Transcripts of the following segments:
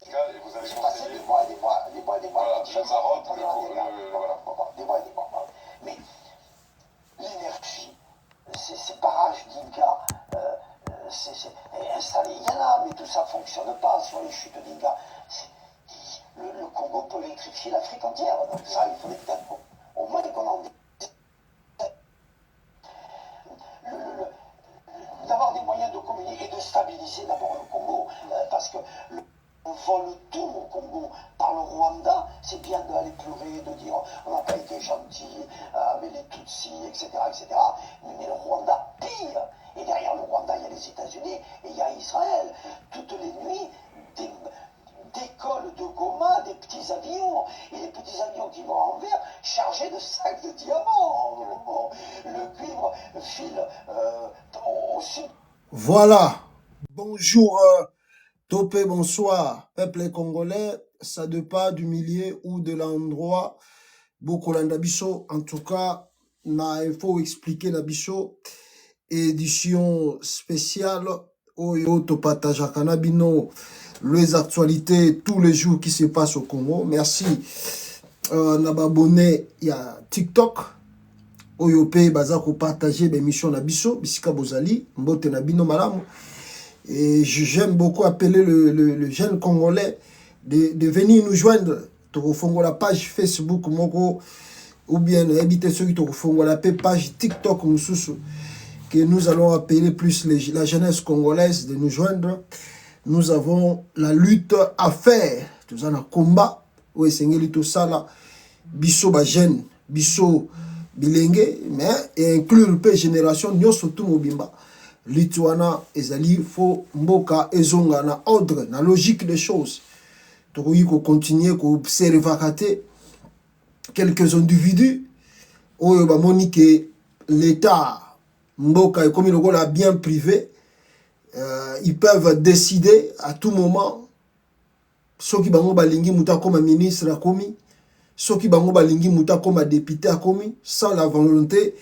Et vous allez J'ai passé des mois et des mois, des mois et des mois. Voilà, Je le Maroc, voilà. Des mois et des mois. Mais l'énergie, ces barrages d'Inga, c'est installé, il y en a, mais tout ça ne fonctionne pas sur les chutes d'Inga. Le Congo peut électrifier l'Afrique entière, donc ça, il faudrait peut-être au moins qu'on en dise. D'avoir des moyens de communiquer et de stabiliser d'abord le Congo, parce que on vole tout au Congo par le Rwanda, c'est bien d'aller pleurer, de dire on n'a pas été gentil avec les Tutsis, etc., etc. Mais le Rwanda pire. Et derrière le Rwanda, il y a les États-Unis et il y a Israël. Toutes les nuits, des cols de Goma, des petits avions, et les petits avions qui vont envers, chargés de sacs de diamants. Le cuivre file au sud. Voilà. Bonjour, Topé, bonsoir. Peuple congolais, ça ne pas du milieu ou de l'endroit. Bokolanda biso, en tout cas, il faut expliquer la biso. Édition spéciale. Oyo Topata Kanabino. Les actualités tous les jours qui se passent au Congo. Merci. Nababonné, il y a TikTok. Oyo pe baza ko partager l'émission na biso bisika bozali mbote na bino malamu. Et j'aime beaucoup appeler le jeune congolais de venir nous joindre. Tokofongo la page Facebook moko ou bien habiter ceux qui tokofongo la page TikTok mususu que nous allons appeler plus la jeunesse congolaise de nous joindre. Nous avons la lutte à faire. Nous avons un combat où esengeli to sala biso ba jeune biso bilenge mais et inclure pe génération nyoso tout mobimba lituana ezali fo mboka ezonga na ordre na logique des choses tokoyi ko continuer ko observer kate quelques individus oyo ba moni que l'état mboka et comme il a bien privé ils peuvent décider à tout moment soki bango balingi muta comme ministre akomi soki bango balingi muta comme député akomi sans la volonté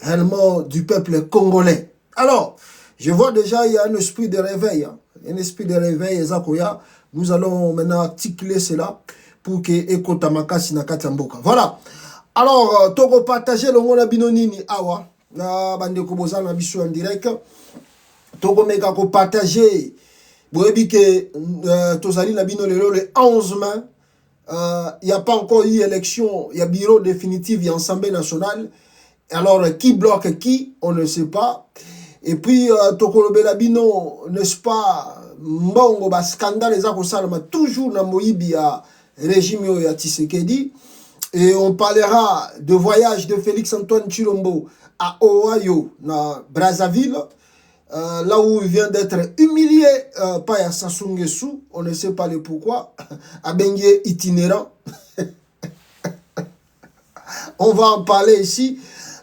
réellement du peuple congolais. Alors, je vois déjà il y a un esprit de réveil, hein. Un esprit de réveil ezakoya. Nous allons maintenant articuler cela pour que ekota makasi na kati ya mboka. Voilà. Alors, toko partager le ngona binonini awa na bande ko bozana biso en direct. Toko meka ko partager boyebi que tozali na bino le 11 mai. Il n'y a pas encore eu élection, il y a bureau définitif, il y a Assemblée nationale. Alors, qui bloque qui, on ne sait pas. Et puis, Tokolobe Labino, n'est-ce pas, mbongo, ba scandale, toujours dans Moïbi, régime ya Tshisekedi. Et on parlera de voyage de Félix Antoine Tshilombo à Ohio, dans Brazzaville. Là où il vient d'être humilié par Sassou Nguesso, on ne sait pas le pourquoi, à Bengue itinérant. On va en parler ici.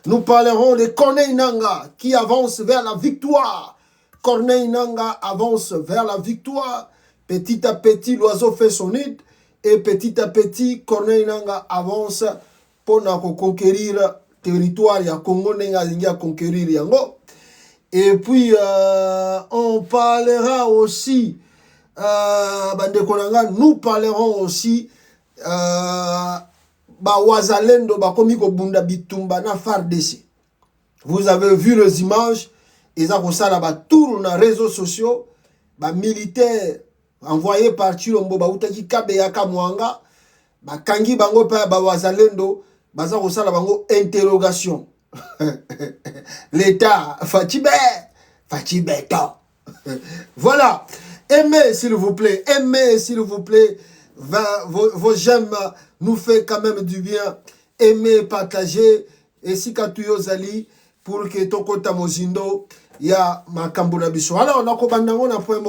Nous parlerons de Corneille Nangaa qui avance vers la victoire. Corneille Nangaa avance vers la victoire. Petit à petit, l'oiseau fait son nid. Et petit à petit, Corneille Nangaa avance pour conquérir le territoire. Il y a Congo Nenga conquérir Yango. Et puis, on parlera aussi, nous parlerons aussi, Wazalendo, Komiko Bunda Bitumba, na FARDC. Vous avez vu les images, ils ont tour dans les réseaux sociaux, militaires envoyés par Tshilombo, Utaki Kabeya Kamwanga, Kangi Bango pa Wazalendo, Baza Kosala Bango interrogation. L'État, Fatibé, voilà. Aimez, s'il vous plaît. Aimez, s'il vous plaît. Vos j'aime nous fait quand même du bien. Aimez, partagez. Et si Katuyo Zali, pour que Toko Tamozindo, ya Makambuna Biso. Alors, on a un point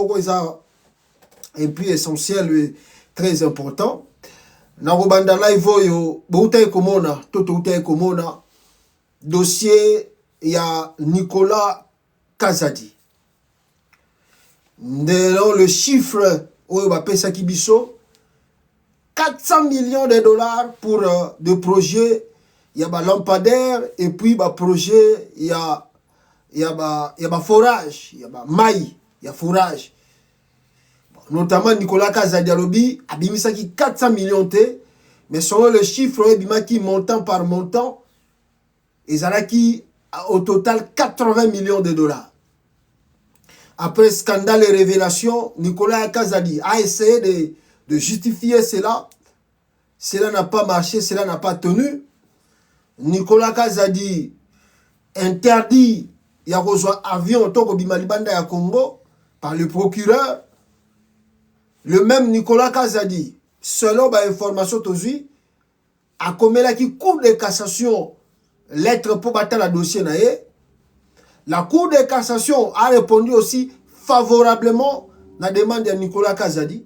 un plus essentiel et très important. Nakobanda live yo, Bouta Komona, Toto Uta Komona. Dossier, il y a Nicolas Kazadi. Dans le chiffre, Kibiso, 400 millions de dollars pour des projets. Il y a lampadaire et puis projet, il y a forage, il y a maïs, il y a fourrage. Bon, notamment Nicolas Kazadi alobi abimisaki 400 millions T, mais selon le chiffre bimaki montant par montant ezalaki au total 80 millions de dollars. Après scandale et révélation, Nicolas Kazadi a essayé de justifier cela. Cela n'a pas marché, cela n'a pas tenu. Nicolas Kazadi interdit il y a besoin avion au Bimalibanda ya Congo par le procureur. Le même Nicolas Kazadi, selon l'information aujourd'hui, a commis la Cour de cassation lettre pour battre la dossier naé. La Cour de cassation a répondu aussi favorablement à la demande de Nicolas Kazadi.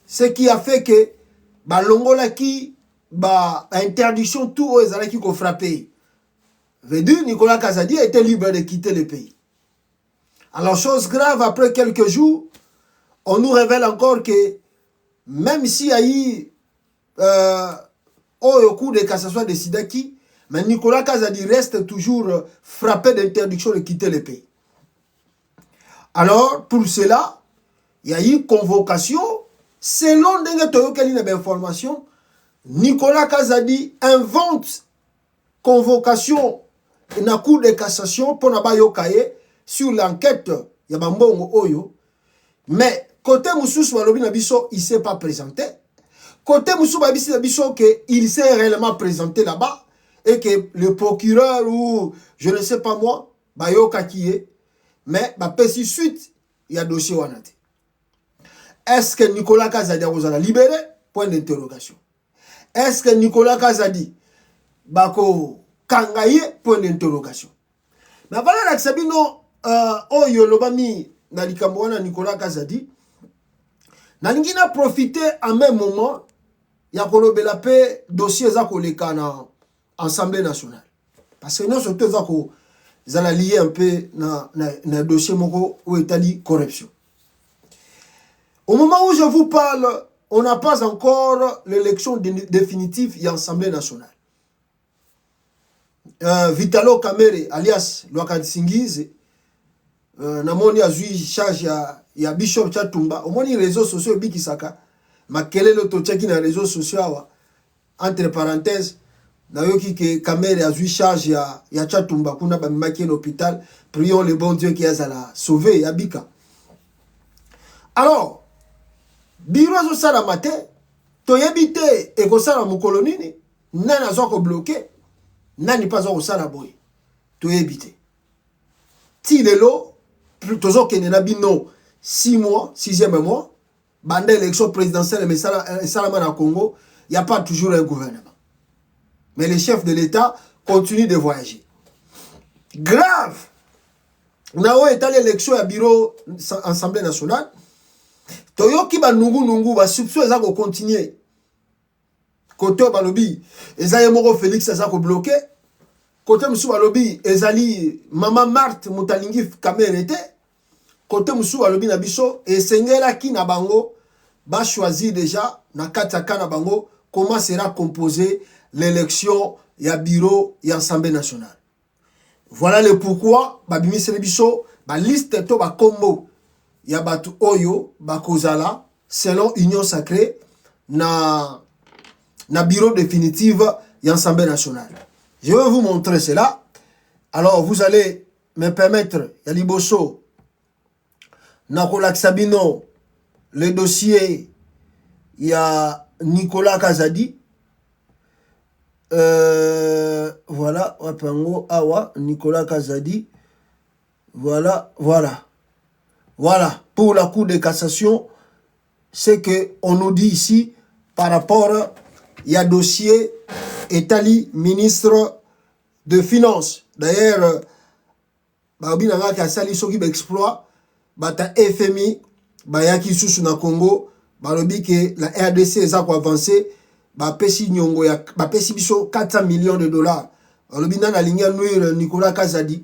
Ce qui a fait que Longola qui interdiction tout aux Ezra qui ont frappé. Veut dire Nicolas Kazadi était libre de quitter le pays. Alors, chose grave, après quelques jours, on nous révèle encore que même s'il y a eu au cours de cassation de Sidaki, mais Nicolas Kazadi reste toujours frappé d'interdiction de quitter le pays. Alors, pour cela, il y a eu convocation. Selon l'information, Nicolas Kazadi invente convocation dans la cour de cassation pour n'abayokaye sur l'enquête ya bambongo oyo. Mais côté Moussous Walobi Nabiso, il ne s'est pas présenté. Côté Moussou Nabiso, il s'est réellement présenté là-bas et que le procureur ou je ne sais pas moi, bayoka qui est, mais si suite, il y a dossier wanate. Est-ce que Nicolas Kazadi a libéré? Point d'interrogation. Est-ce que Nicolas Kazadi bako kangaye? Point d'interrogation. Mais voilà, Sabino, oyo lobami na likambo wana Nicolas Kazadi. Nalingi na profité en même moment ya kolobela pe dossier za koleka na Assemblée nationale. Parce que nous surtout za ko zala lié un peu na dossier moko où etali corruption. Au moment où je vous parle, on n'a pas encore l'élection définitive de l'Assemblée nationale. Vitalo Kamere, alias Lwakadi Singize, namoni azui charge ya Bishop Chatumba. Au moins les réseaux sociaux bikisaka, makele lo tocheki na réseaux sociaux entre parenthèses, nayoki ke Kamere azui charge ya Chatumba kuna bamaki l'hôpital. Prions le bon Dieu qui a la sauver ya bika. Alors, biro zo sala matin, toyebite e ko sala mukolo nini, nana zo ko bloquer, nani pas zo ko sala boy. Toyebite. Ti lelo, tozo kenena bino 6 mois, 6e mois, bande élection présidentielle mais sala na Congo, il y a pas toujours un gouvernement. Mais les chefs de l'État continuent de voyager. Grave. Nao est allé l'élection à bureau Assemblée nationale. Toyoki ba nungu ba soupçon za ko continuer. Côté balobi, ezali moko Félix za ko bloquer. Côté musu balobi, ezali Maman Marthe Mutalingi Kamerete. Côté musu balobi na biso esengela ki na bango ba choisir déjà na kataka na bango comment sera composée l'élection ya bureau ya Assemblée nationale. Voilà le pourquoi babimi biso ba liste to ba combo ya batu oyo bakozala selon union sacrée na bureau définitif ya Assemblée nationale. Je vais vous montrer cela. Alors vous allez me permettre ya liboso na kolakisabino le dossier ya Nicolas Kazadi. Voilà, wapango awa Nicolas Kazadi. Voilà. Voilà, pour la Cour de cassation, c'est qu'on nous dit ici, par rapport, il y a dossier Etali, ministre de Finances. D'ailleurs, Babinanga qui a sali soki exploit, bata FMI, bayaki sous na Congo, balobi que la RDC est avancé, bapesi nyongo ya bapesi biso 400 millions de dollars. Balobi na ligne nuire Nicolas Kazadi.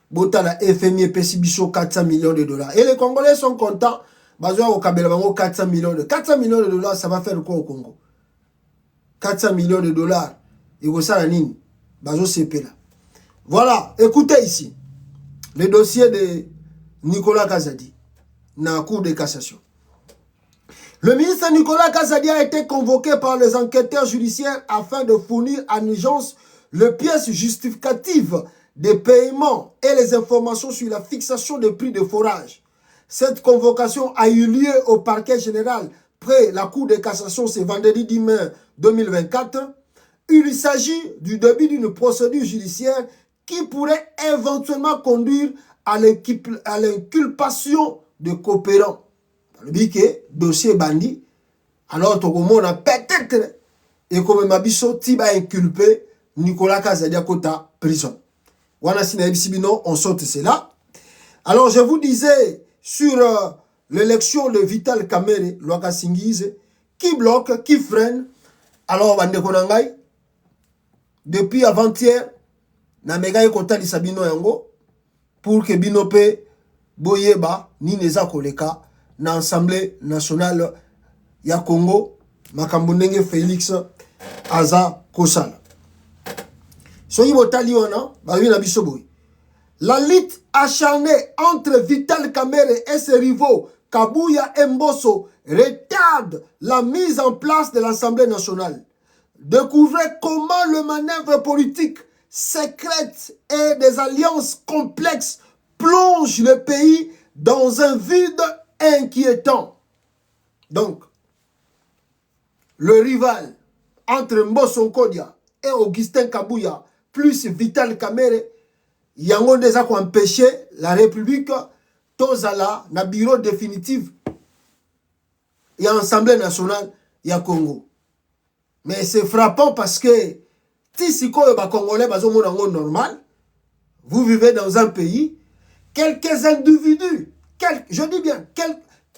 Bota la FMI et Pesibiso 400 millions de dollars. Et les Congolais sont contents. Bazoa au Kabelabango 400 millions de dollars, ça va faire quoi au Congo? 400 millions de dollars. Et vous savez, nini? Bazo CP là. Voilà, écoutez ici. Le dossier de Nicolas Kazadi. Dans la Cour de cassation. Le ministre Nicolas Kazadi a été convoqué par les enquêteurs judiciaires afin de fournir en urgence les pièces justificatives des paiements et les informations sur la fixation des prix de forage. Cette convocation a eu lieu au parquet général près la Cour de cassation ce vendredi 10 mai 2024. Il s'agit du début d'une procédure judiciaire qui pourrait éventuellement conduire à l'inculpation de coopérants. Le bique dossier bandit, alors tout le monde a peut-être et comme Mabiso Tiba inculpé Nicolas Kazadia Kota prison. Wana Sinabisibino, on saute cela. Alors je vous disais sur l'élection de Vital Kamerhe, Loaka Singize, qui bloque, qui freine. Alors Bande Konangai, depuis avant-hier, na megaye kota lisabino yango pour que binope boyeba ni neza koleka na Assemblée nationale ya Congo makambo ndenge Félix aza kosala. Soyi botali wana babi na biso boy. La lutte acharnée entre Vital Kamerhe et ses rivaux Kabuya et Mbosso retarde la mise en place de l'Assemblée nationale. Découvrez comment le manœuvre politique secrète et des alliances complexes plongent le pays dans un vide inquiétant. Donc, le rival entre Mbosso Nkodia et Augustin Kabuya plus Vital Kamerhe, yango déjà ko empêcher la République tozala na bureau définitif et Assemblée nationale ya Congo. Mais c'est frappant parce que si Congolais normal, vous vivez dans un pays, quelques individus, je dis bien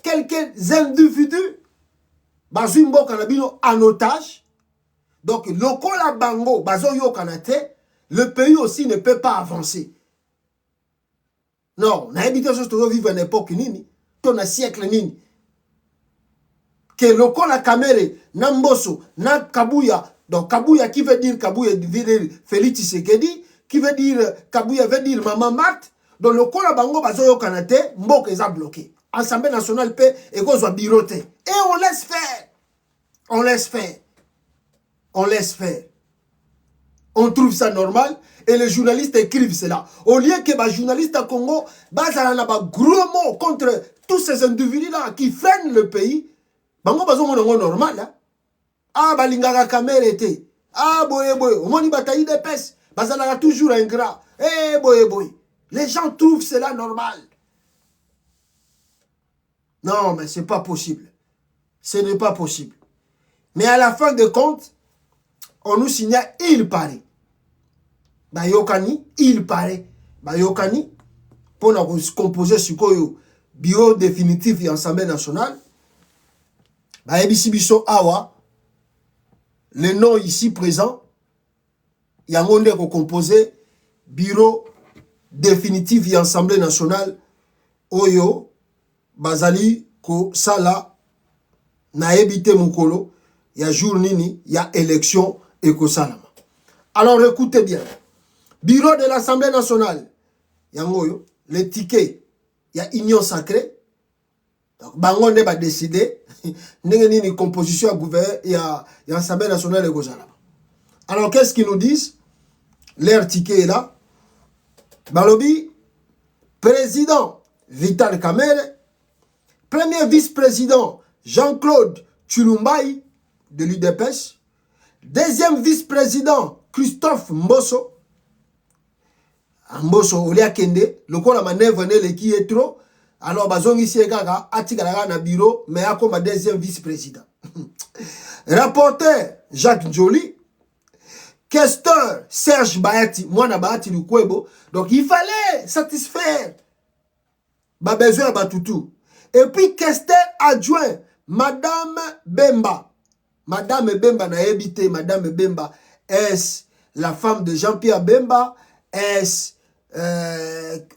quelques individus, en otage. Donc, lokola bango, bazoyo kanate, le pays aussi ne peut pas avancer. Non, on a habité à vivre à une époque nini, ton siècle nini. Que lokola Kamerhe, na Mbosso, na Kabuya, donc Kabuya qui veut dire Kabuya veut dire Félix Tshisekedi, qui veut dire Kabuya veut dire Maman Marthe, donc lokola bango bazoyo kanate, mboka eza bloqué. Assemblée nationale paix et gozo birote. Et on laisse faire. On laisse faire. On laisse faire. On trouve ça normal et les journalistes écrivent cela. Au lieu que les journalistes à Congo basent gros mots contre tous ces individus-là qui freinent le pays, bango bazo monongo normal. Hein? Ah, balingaka Kamerhe était. Ah, boye boye. Au moins, il bataille des pèses. Bazalaka toujours ingrat. Eh, boye boye. Les gens trouvent cela normal. Non, mais c'est pas possible. Ce n'est pas possible. Mais à la fin de compte, on nous signale, il paraît. Bayokani, il paraît. Bayokani, pour nous composer sur le bureau définitif et Assemblée nationale. Bayebisibiso Awa, le nom ici présent, il y a un monde qui composé bureau définitif et Assemblée nationale. Oyo, Bazali, Ko Sala, Naebite Mukolo, il y a jour nini, il y a élection et Ko Salama. Alors écoutez bien. Bureau de l'Assemblée nationale, il y a les tickets, il y a Union sacrée. Donc, Bango ne va décider, il y a une composition à gouverner, il y a l'Assemblée nationale et Gozala. Alors, qu'est-ce qu'ils nous disent? Leur ticket est là. Balobi, président Vital Kamerhe, premier vice-président Jean-Claude Tshilumbai de l'UDPS, deuxième vice-président Christophe Mbosso, Mbosso Olia Kende, le quoi la manœuvre n'est qui est trop, alors bazongi siega atikala na bureau, mais à comme deuxième vice-président. Rapporteur Jacques Joly, questeur Serge Bayati, moi na Bayati Lukwebo, donc il fallait satisfaire ba besoin Batutu. Et puis questeur adjoint Madame Bemba. Madame Bemba n'a habité, Madame Bemba, est-ce la femme de Jean-Pierre Bemba? Est-ce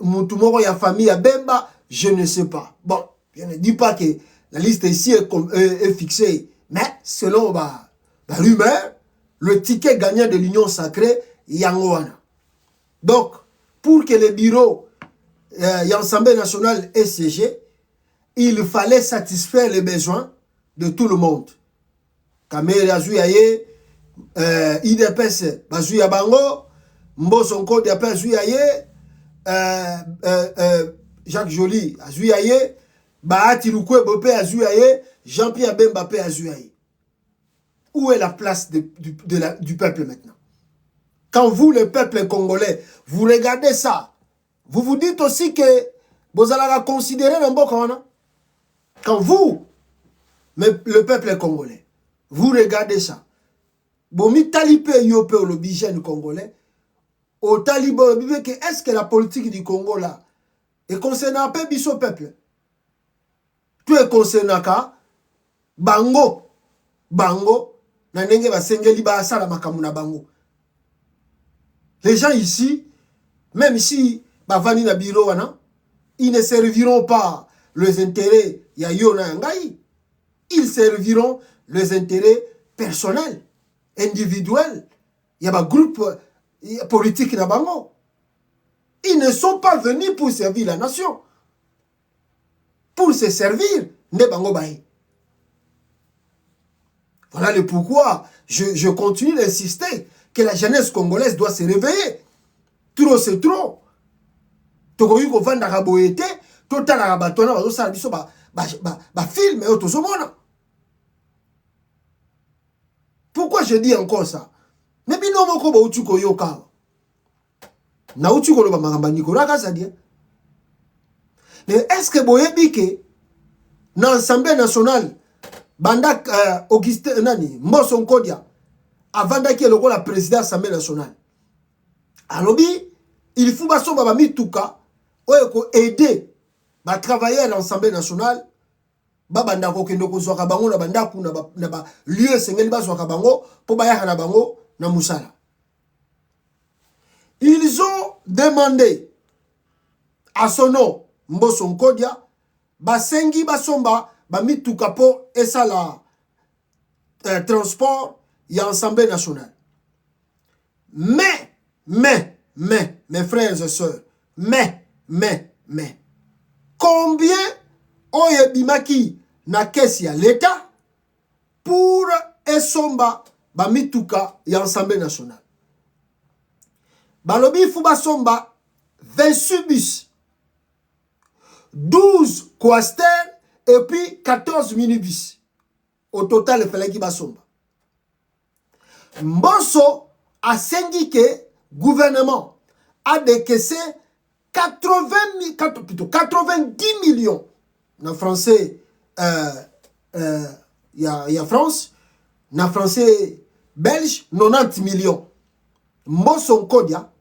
Moutoumoro y a famille à Bemba? Je ne sais pas. Bon, je ne dis pas que la liste ici est fixée, mais selon la rumeur, le ticket gagnant de l'Union sacrée, Yangoana. Donc, pour que le bureau l'Assemblée nationale ait siégé, il fallait satisfaire les besoins de tout le monde. Kamere azui aye, IDPS bazui ya bango, Mboso Nkodi ape azui aye, Jacques Joly azui aye, Bahati Lukwe Bope azui aye, Jean-Pierre Bemba pe azui aye. Où est la place du peuple maintenant? Quand vous, le peuple congolais, vous regardez ça, vous vous dites aussi que vous allez considérer le Mbokana. Quand vous, le peuple congolais, vous regardez ça, Bomi Talipe Yope ou le bigène congolais, au Taliban, est-ce que la politique du Congo là est concernée un peu biso peuple? Tout est concerné à Bango, na ndenge basengeli ba sala makamuna bango. Les gens ici, même si bavani na biro wana, ils ne serviront pas les intérêts ya yona ngai. Ils serviront les intérêts personnels, individuels. Il y a un groupe politique na bango. Ils ne sont pas venus pour servir la nation. Pour se servir, ne bango baï. Voilà le pourquoi je continue d'insister que la jeunesse congolaise doit se réveiller. Trop c'est trop. Tokoyu ko vanda raboyete, total rabatona bazo sala biso ba film et autosomona. Pourquoi je dis encore ça? Mais bino moko ba utu ko yoka. Na utu ko lo ba makamba Nicolas Kasadia. Mais est-ce que boyebi ke na l'Assemblée nationale Banda Augustin Nani, Mboso Nkodia, avant qu'il y ait la présidente de l'Assemblée nationale. Alors, il faut que Baba Mituka aider à travailler à l'Assemblée nationale. Banda Kokendo Kozwaka Bango, na Banda Kuna, na lieu Sengeli Bazwaka Bango, pour Bayaka na Bango, na Moussala. Ils ont demandé à son nom, Mboso Nkodia, Basengi Basomba, Bamituka po et ça la transport et Assemblée nationale. Mais, mes frères et sœurs, combien oyebimaki na kesi ya l'État pour esomba Bamituka et Assemblée nationale? Balobi Fuba Somba 28 bus, 12 coaster et puis 14 minibus. Au total, il fallait qu'il basomba. Mboso a sengi que le gouvernement a décaissé 90 millions. En français, il y a France. En français, belge, 90 millions. Mboso Nkodia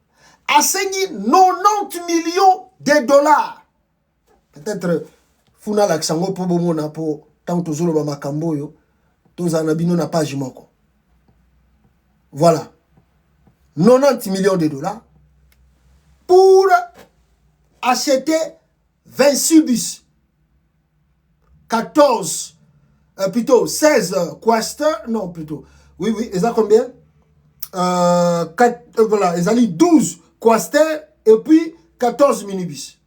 a sengi 90 millions de dollars. Peut-être Funa Laksango pour bomona pour tant que zolo ba makambo yo tous anabino na page moko. Voilà. 90 millions de dollars pour acheter 26 bus. 14 plutôt 16 quaster, non plutôt. Oui, ils ont combien? Voilà, ils ont 12 quaster et puis 14 minibus.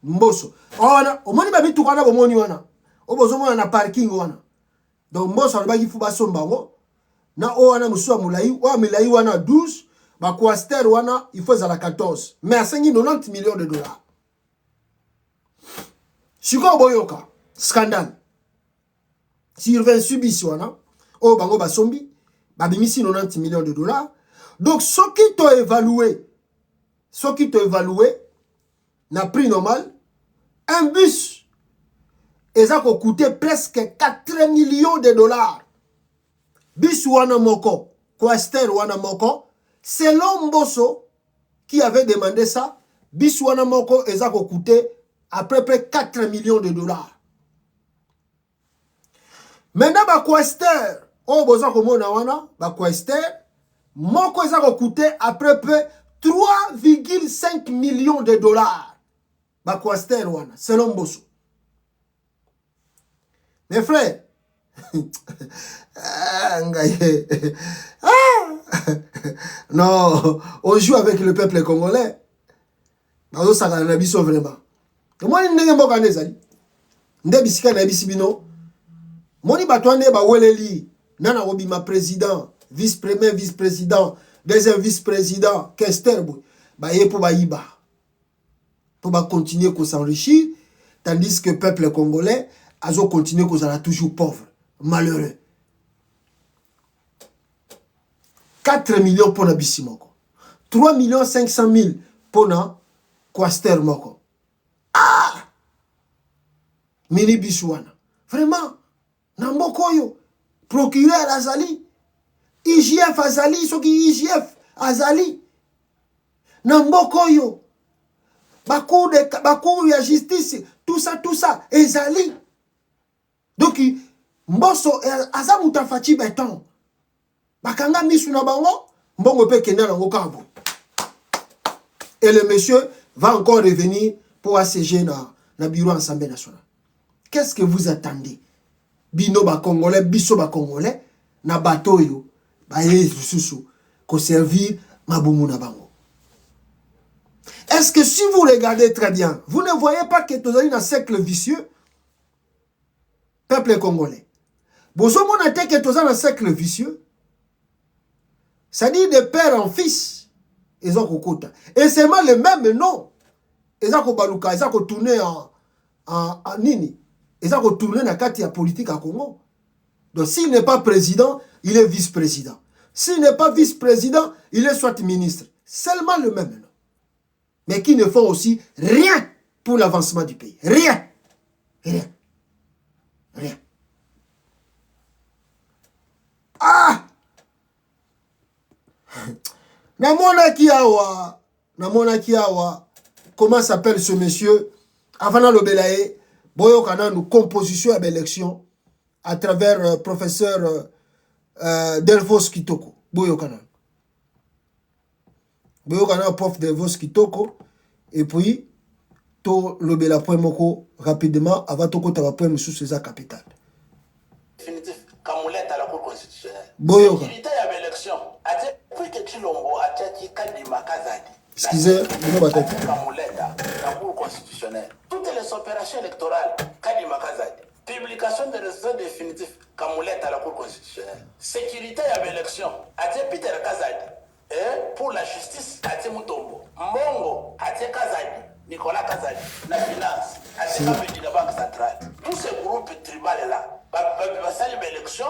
Mboso. Ona, omoni ba bitu kana bomoni wana. Obozomona na parking wana. Donc Mboso alibaki fuba sombango. Na o wana musuwa mulai, o milai wana 12, ba quaster wana il faut la 14. Mais à 90 millions de dollars. Shiko boyoka, scandale. Sur 28 bis wana, o bango ba sombi, ba bimisi 90 millions de dollars. Donc ce qui t'a évalué, na prix normal, un bus, ça a coûté presque 4 millions de dollars. Bus wana moko, quaster wana moko, selon Mboso, qui avait demandé ça, bus wana moko, ça a coûté à peu près 4 millions de dollars. Maintenant, ba quaster, boza komona wana, ba quaster, moko ça a coûté à peu près 3,5 millions de dollars. Quaster wana, selon Mboso. Mes frères, non, on joue avec le peuple congolais. Vraiment. Moi, je ne sais pas si Moni batwane ba weleli nana obima président, vice-premier, vice-président, deuxième vice-président, Kester ba ye pour ba iba. Pour ba continuer qu'on s'enrichir tandis que le peuple congolais a continué qu'on sera toujours pauvre, malheureux. 4 millions pour Nabissi moko. 3 500 000 pour na Kwaster moko. Ah! Mini bisouana. Vraiment, Namboko yo. Procureur Azali. IGF Azali, ce qui IGF Azali. Namboko yo. Bakou ya justice, tout ça, Ezali. Donc, Mbosso, Azamuta Fati Beton. Bakanga misu na bango, mbongo pe kenda na ngokabo. Et le monsieur va encore revenir pour assiéger na bureau Assemblée nationale. Qu'est-ce que vous attendez? Bino ba Congolais, biso ba Congolais, na bateau yo, ba yesusu, ko servir mabumu na bango. Est-ce que si vous regardez très bien, vous ne voyez pas que nous sommes dans un cercle vicieux? Peuple congolais. Bozo monate que nous sommes dans un cercle vicieux. C'est-à-dire de père en fils. Ils ont kokota. Et c'est le même nom. Ils ont baluka, ils ont tourné en nini. Ils ont tourné dans la carte politique à Congo. Donc s'il n'est pas président, il est vice-président. S'il n'est pas vice-président, il est soit ministre. Seulement le même nom. Mais qui ne font aussi rien pour l'avancement du pays. Rien. Rien. Rien. Ah! Namona Kiawa, comment s'appelle ce monsieur? Avant le Belaye, Boyo Kana nous composition à l'élection à travers professeur Delvos Kitoko. Boyo Kana, prof Delvos Kitoko. Et puis, to le Bela Poemoko rapidement avant Toko Tabapoem sous ses capitales. Définitif, Kamoulette à la Cour constitutionnelle. Boyo Kana. Excusez, la Cour constitutionnelle. Toutes les opérations électorales, Kadima Kazadi. Publication des résultats définitifs, Kamoulette à la Cour constitutionnelle. Sécurité à l'élection, Até Peter Kazadi. Et pour la justice, Até Mutombo. Mongo, Até Kazadi. Nicolas Kazadi. La finance, Até Kabedi, la Banque centrale. Tous ces groupes tribaux là, va saluer l'élection,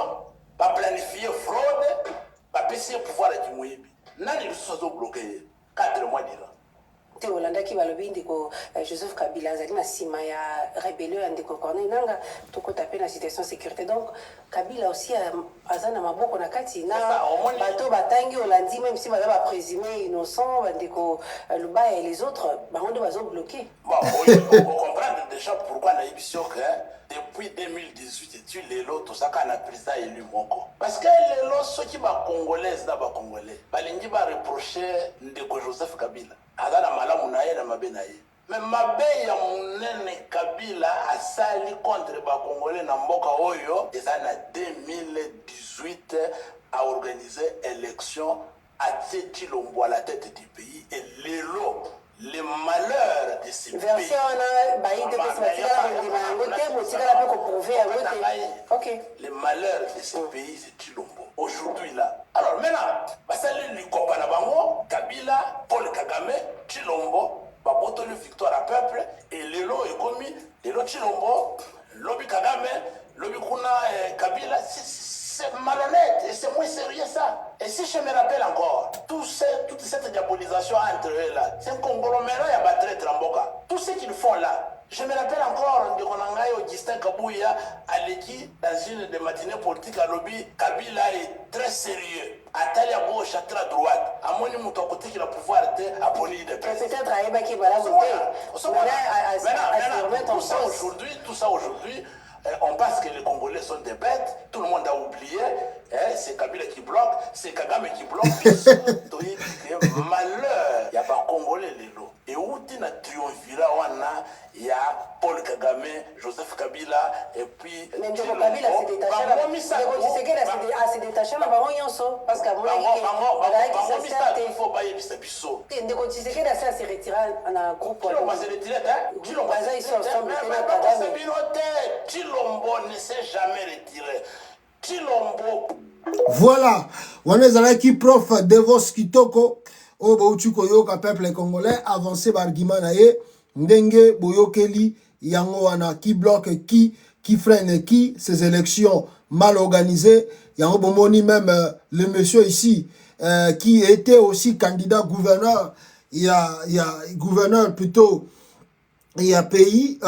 va planifier fraude, va passer le pouvoir à Kimouibi. Nani le sozo bloqué 4 mois d'Iran. Olanda ki balobi ndeko Joseph Kabila azali na sima ya rébellion ya ndeko Corneille Nanga toko tapé na situation sécurité. Donc Kabila aussi azana maboko na kati na bato batangi Olandi même si bazaba présumé innocent ndeko Luba et les autres bango bazo bloqué. Bon, on comprend déjà pourquoi la émission que depuis 2018 tu les lots tout ça quand a président élu Moko. Parce que les lots ceux qui ba congolaises na ba congolais balingi ba reprocher ndeko Joseph Kabila. Azana malamu na ye na mabe na ye. Mais mabe ya munene Kabila asali contre ba congolais na mboka oyo ezana 2018 a organisé élection à Tchilombo à la tête du pays et les malheurs de ces pays. Les malheurs de ces pays, c'est Chilombo. Aujourd'hui, là. Alors maintenant, Basali Likopa Nabango, Kabila, Paul Kagame, Chilombo, Baboto le victoire à peuple, et l'élo est commis, l'élo Chilombo, Lobby Kagame, Lobby Kuna Kabila, c'est malhonnête et c'est moins sérieux ça. Et si je me rappelle encore, toute cette diabolisation entre eux là, c'est un conglomérat à battre Tramboka. Tout ce qu'ils font là, je me rappelle encore de Konangaï Augustin Kabouya à l'équipe dans une des matinées politiques à lobby. Kabila est très sérieux. Attali à gauche, à droite. À mon niveau, ton côté qui a le pouvoir à punir des personnes. Peut-être à Eba qui va la tout ça aujourd'hui, on pense que les Congolais sont des bêtes, tout le monde a oublié, c'est Kabila qui bloque, c'est Kagame qui bloque, malheur, il n'y a pas Congolais les lots. Et où tu as triomphé, il y a Paul Kagame, Joseph Kabila, et puis. Mais Kabila, c'est se détacher na bango nyonso parce que ndeko Tshisekedi asi se retira na groupe baza ici ensemble te na Kagame. Tshilombo ne s'est jamais retiré. Tshilombo. Voilà, on est là qui prof Devos Kitoko o bautu koyoka peuple congolais avancer par argument na ye ndenge boyokeli yango wana qui bloque qui freine qui ces élections mal organisées. Yango bomoni même le monsieur ici qui était aussi candidat gouverneur, il y a gouverneur plutôt, il y a pays,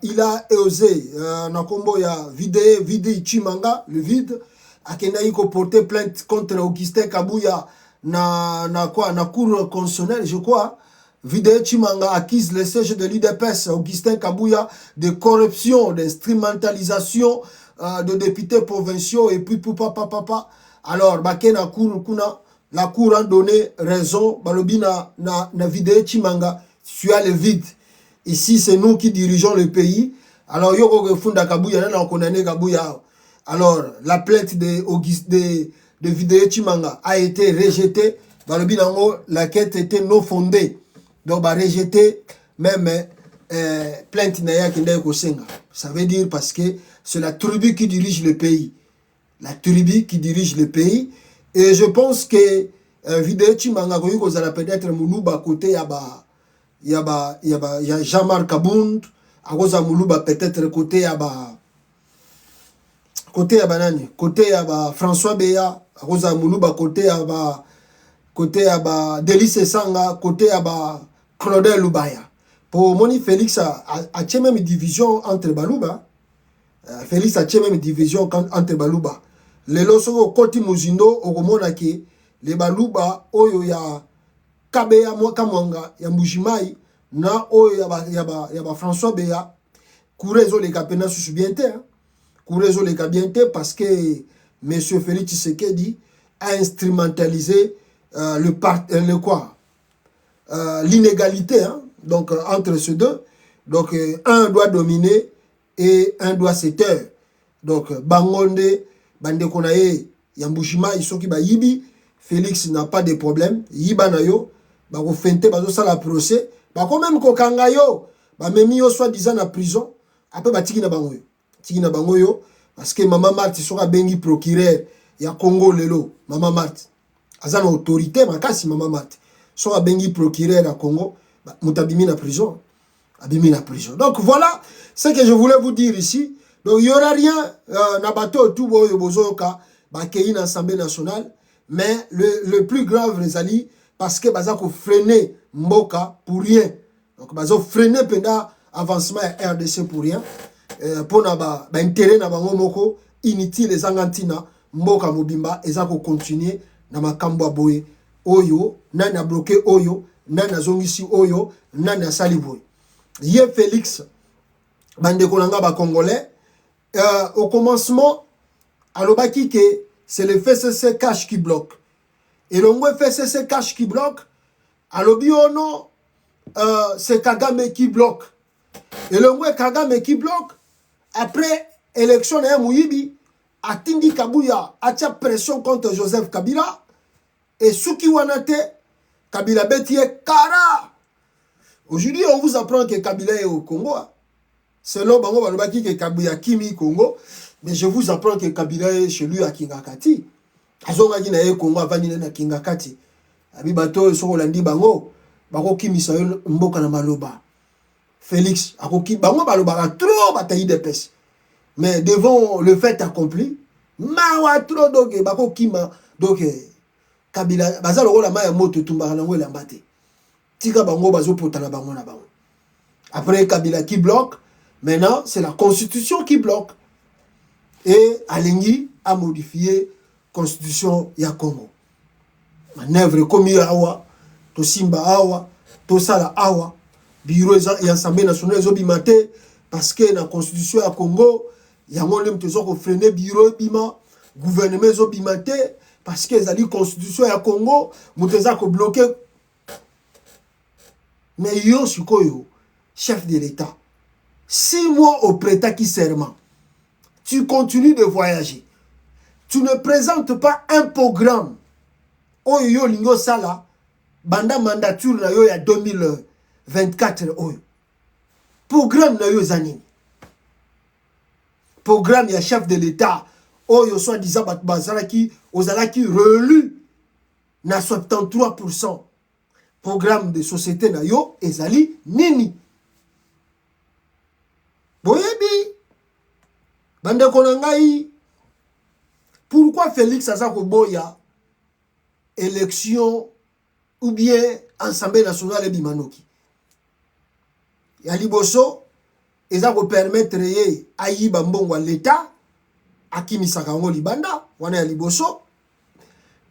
il a osé nakombo ya vide Chimanga le vide akenda iko porter plainte contre Augustin Kabuya na cour constitutionnelle je crois. Vide Chimanga accuse le siège de l'UDPS Augustin Kabuya de corruption, d'instrumentalisation de députés provinciaux et puis papa. Alors bakena cour kuna la cour a donné raison balobi na Vide Chimanga tu as le vide. Ici c'est nous qui dirigeons le pays. Alors yoko funda Kabuya na konane Kabuya. Alors la plainte de Vide Chimanga a été rejetée. Balobi nango la quête était non fondée. Donc, bah, rejeter même plainte naya kende kosenga. Ça veut dire parce que c'est la tribu qui dirige le pays. La tribu qui dirige le pays. Et je pense que Vide Chimanga kozala peut-être Moulouba côté y a Jean-Marc Kabound, akoza Moulouba peut-être côté nani, côté François Beya, akoza Moulouba côté Délice Sanga, côté Claudel Lubaya. Pour Moni Félix a même division entre Baluba. Félix a même division entre Baluba. Les loso koti muzindo okomona ki les Baluba oyo ya Kabeya Kamwanga ya Mujimai na oyo ya ba François Beya kurezo le kapena susubiente kurezo le kabiente parce que monsieur Félix Tshisekedi a instrumentalisé l'inégalité donc entre ces deux. Donc un doit dominer et un doit se taire. Donc Bangonde bande konaye Yambushima isoki ba yibi Félix n'a pas de problème yiba na yo ba ko fente ba zo sala procès ba ko même ko kanga yo ba memi yo soit disant na prison après ba tiki na bango yo parce que Maman Marthe soka bengi procureur ya Congo lelo Maman Marthe azana autorité makasi Maman Marthe soka bengi procureur à Congo mutabimi na prison abimi na prison. Donc voilà ce que je voulais vous dire ici. Donc il y aura rien na bateau tout boyo bozoka ba kei na Assemblée nationale mais le plus grave les alliés parce que baza ko freiner mboka pour rien. Donc bazo freiner pendant avancement RDC pour rien. Pour na ba intérêt na bango moko inutile les angantina mboka mobimba eza ko continuer na makambo boye oyo nani a bloqué oyo nani a zongisi oyo nani a sali boye. Ye Félix bande kolanga ba congolais au commencement alobaki que c'est le FCC cash qui bloque et le FCC cash qui bloque alobi ono c'est Kagame qui bloque et le Kagame qui bloque après élection na Mouyibi atindi Kabuya atia pression contre Joseph Kabila et Souki Wanate Kabila betie kara. Aujourd'hui on vous apprend que Kabila est au Congo. Selon Bango Balobaki que Kabila Kimi Congo, mais je vous apprends que Kabila est chez lui à Kingakati. Azonga gina e Congo avani na Kingakati. Abi bato so Holandi Bango, Bango Kimi sa mboka na maloba. Félix akoki Bango baloba trop bataille de pêche. Mais devant le fait accompli, mawa trop donc Bango Kima donc Kabila bazalo rola maya moto tumbaka na ngwela mbate. Tika Bango bazo potana Bango na Bango. Après Kabila qui bloque. Maintenant, c'est la Constitution qui bloque. Et Alengi a modifié la Constitution ya Congo. Manœuvre comme Awa, to Simba Awa, to Sala Awa, bureau et Assemblée nationale zobimate parce que la Constitution ya Congo, il y a un monde qui a freiné bureau bima, gouvernement zobimate parce que la Constitution ya Congo, muteza ko bloqué. Mais yo sukoyo, chef de l'État. 6 mois au prêta qui serment. tu continues de voyager. Tu ne présentes pas un programme. Oyo yo lingo sala, banda mandature na yo ya 2024 oyo. Programme na yo zanini. Programme ya chef de l'État. Oyo soi-disant bazalaki, ozalaki relu na 73%. Programme de société na yo ezali nini. Boyebi, bande konangai, pourquoi Félix Azako Boya élection ou bien Assemblée nationale bimanoki? Ya liboso, ezako permettre ye ayiba mbongo l'État, akimisaka ngo libanda, wana ya liboso.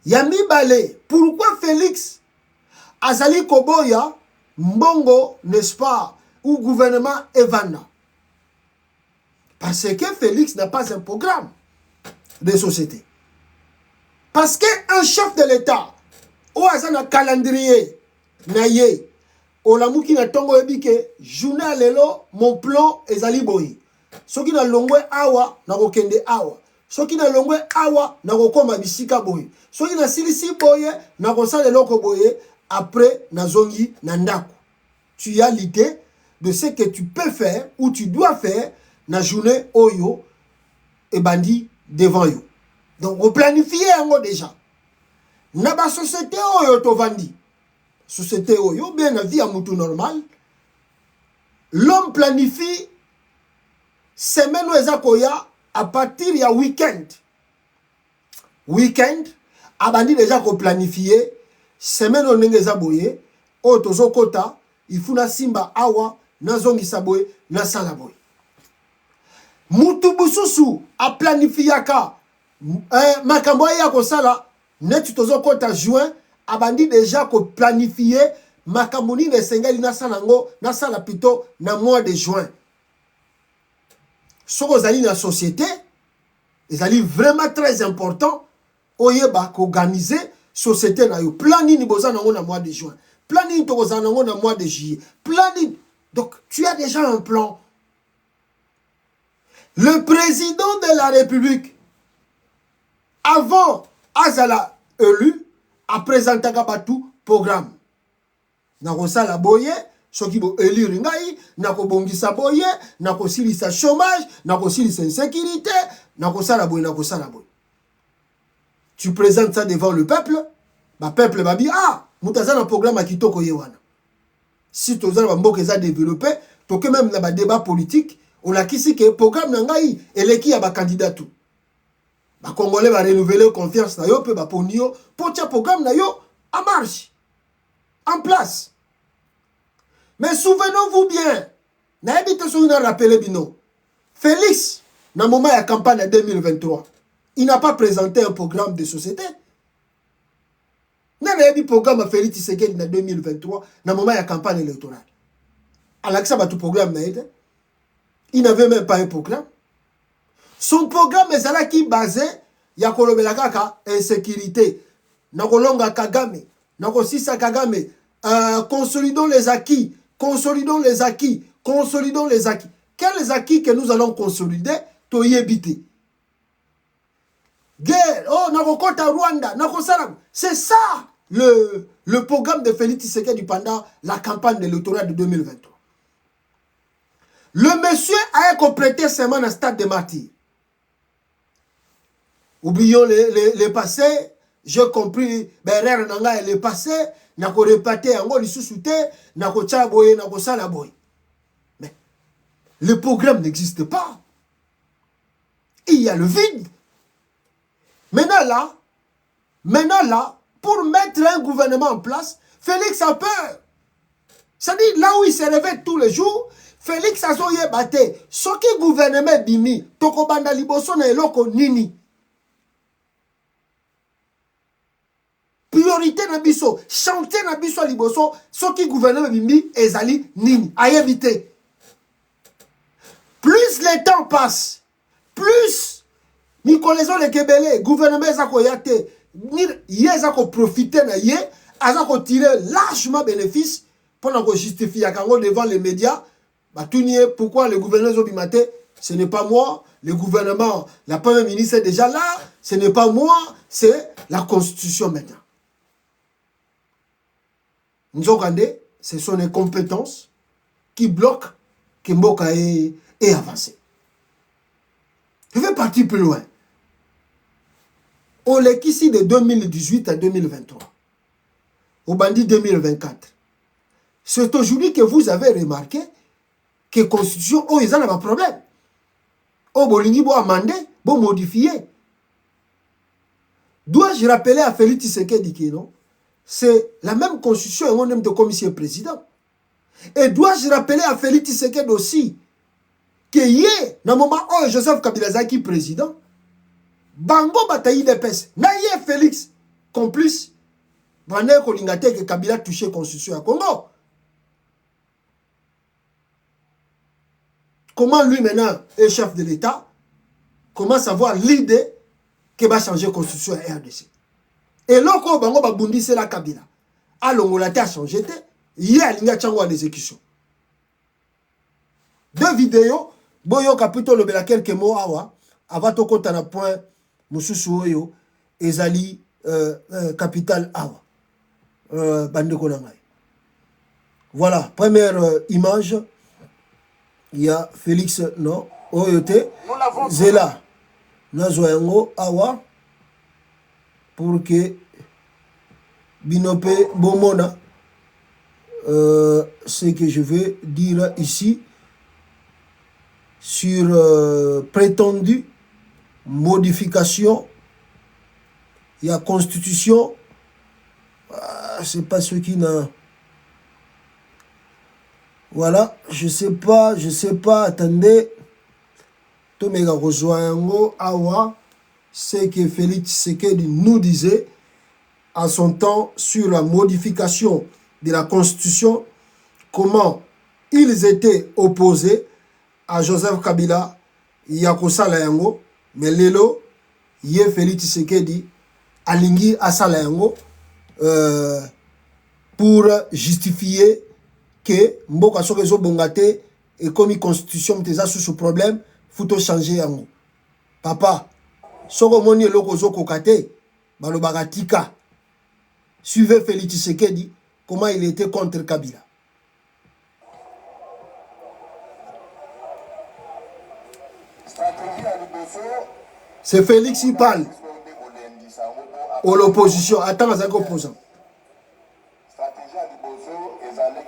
Ya mibale, pourquoi Félix Azali Koboya mbongo, n'est-ce pas, ou gouvernement Evanda? Parce que Félix n'a pas un programme de société. Parce qu'un chef de l'État, ou un calendrier, naye, ou la mouki na tongo ebike, journal lelo, mon plan ezali boyi. Ce qui na longwe awa, na rokende awa. Ce qui na longwe awa, na rokoma bisika boyi. Ce qui na silisi boye, na rosale loko boye, après na zongi na ndako. Tu as l'idée de ce que tu peux faire, ou tu dois faire, na journée oyo, et bandi devant yo. Donc, on planifie yango déjà. Na ba société oyo to vandi. Société oyo, bien la vie à moutou normal. L'homme planifie semaine oezakoya à partir ya week-end. Week-end, abandi déjà ko planifier semaine onenge zaboye, o tozo kota, il faut na simba awa, na zongi saboye, na salaboye. Moutou bususu a planifiaka makambo ya kosala net tozo kota juin abandi déjà ko planifier makambo ni sengali na salango na sala pito na mois de juin. Soko zali na société ezali vraiment très important oyeba ko organiser société na yo planning ni boza nango na mois de juin, planning to boza nango na mois de juillet, planning. Donc tu as déjà un plan. Le président de la République, avant Azala élu, a présenté un programme. Nako sala boye, soki bo élu ringai, nako bongisa boye, nako silisa chômage, nako silisa insécurité, nako sala boye, nako sala boye. Tu présentes ça devant le peuple, le peuple va dire, ah, moutaza na programme akitoko yewana. Si tozala ba mboka eza développé, toke même na ba débat politique, on a qu'ici que programme nangai et qui a ba candidat tout. Ba Congolais va renouveler confiance na yo pe ba ponio pour tia programme na yo en marche. En place. Mais souvenons-vous bien, na ebite so na rappeler bino. Félix na moment ya campagne de 2023, il n'a pas présenté un programme de société. Na ebi programme à Félix Tshisekedi na 2023 na moment ya campagne électorale. Alakisa ba tout programme na ete. Il n'avait même pas un programme. Son programme est là qui est basé, il y a Kolobelakaka, insécurité. Nakolonga Kagame, Nakosisa Kagame, consolidons les acquis, consolidons les acquis, consolidons les acquis. Quels acquis que nous allons consolider? Toyebite. Guerre, oh, Nakokota Rwanda, Nakosaram. C'est ça le programme de Félix Tshisekedi pendant la campagne de l'électorat de 2023. Le monsieur a complété seulement dans le stade de martyrs. Oublions les passés. J'ai compris, Berer Nanga est le passé. Nako répété, Ango li sous-souté, Nako tchaboye, Nako salaboye. Mais le programme n'existe pas. Il y a le vide. Maintenant là, pour mettre un gouvernement en place, Félix a peur. C'est-à-dire, là où il se réveille tous les jours, Félix a zoye bate. Ce qui gouvernement bimi, toko banda liboso na eloko nini. Priorité na biso, chantier na biso liboso, ce qui gouvernement bimi, ezali nini. A éviter. Plus le temps passe, plus Nicolas le Kebele, gouvernement ezako yate, yezako profiter na ye, azako tirer largement bénéfice pour justifier devant les médias. Pourquoi le gouverneur Zobimate ce n'est pas moi, le gouvernement, la première ministre est déjà là, ce n'est pas moi, c'est la constitution maintenant. Nzokande, ce sont les compétences qui bloquent que Mboka ait avancé. Je vais partir plus loin. On est ici de 2018 à 2023. Au bandit 2024. C'est aujourd'hui que vous avez remarqué que la Constitution, oh, ils en ont un problème. Oh, Bolingi, bo amender, bo modifier. Dois-je rappeler à Félix Tshisekedi que non? C'est la même Constitution et on aime de commissaire président. Et dois-je rappeler à Félix Tshisekedi aussi que hier, dans le moment où Joseph Kabila Zaki président, Bango bataille des pes. Naïe Félix, complice, Vaner Kolingate que Kabila touché la Constitution à Congo. Comment lui maintenant est chef de l'État, commence à avoir l'idée qu'il va changer la Constitution à RDC. Et là, quand Bango Babundi, c'est la Kabila. Alors, on l'a changé, il y a une exécution. Deux vidéos, Boyo Kapito le bela quelques mots avant de compter un point, Moussousou Oyo, Ezali, capital Awa. Bande Konangai. Voilà, première image. Il y a Félix, non, Oyote, Zela, Nazoyango, Awa, pour que Binope Bomona, ce que je vais dire ici, sur prétendue modification, il y a constitution, c'est pas ce qui n'a... Voilà, je sais pas, attendez. Tomega Rozoyango, Awa, c'est que Félix Tshisekedi nous disait en son temps sur la modification de la Constitution, comment ils étaient opposés à Joseph Kabila, Yakosala Yango, mais Lelo, Ye Félix Tshisekedi, Alingi Asala Yango, pour justifier que Mboka Sokezo Bongate et comme constitution t'es sous ce problème, faut changer yango. Papa, Soko Moni Loko Zoko Kate, Balobagatika. Suivez Félix Tshisekedi, comment il était contre Kabila. C'est Félix qui parle. Ou l'opposition. Attends, à opposant. Stratégie à Liboso, Ezali,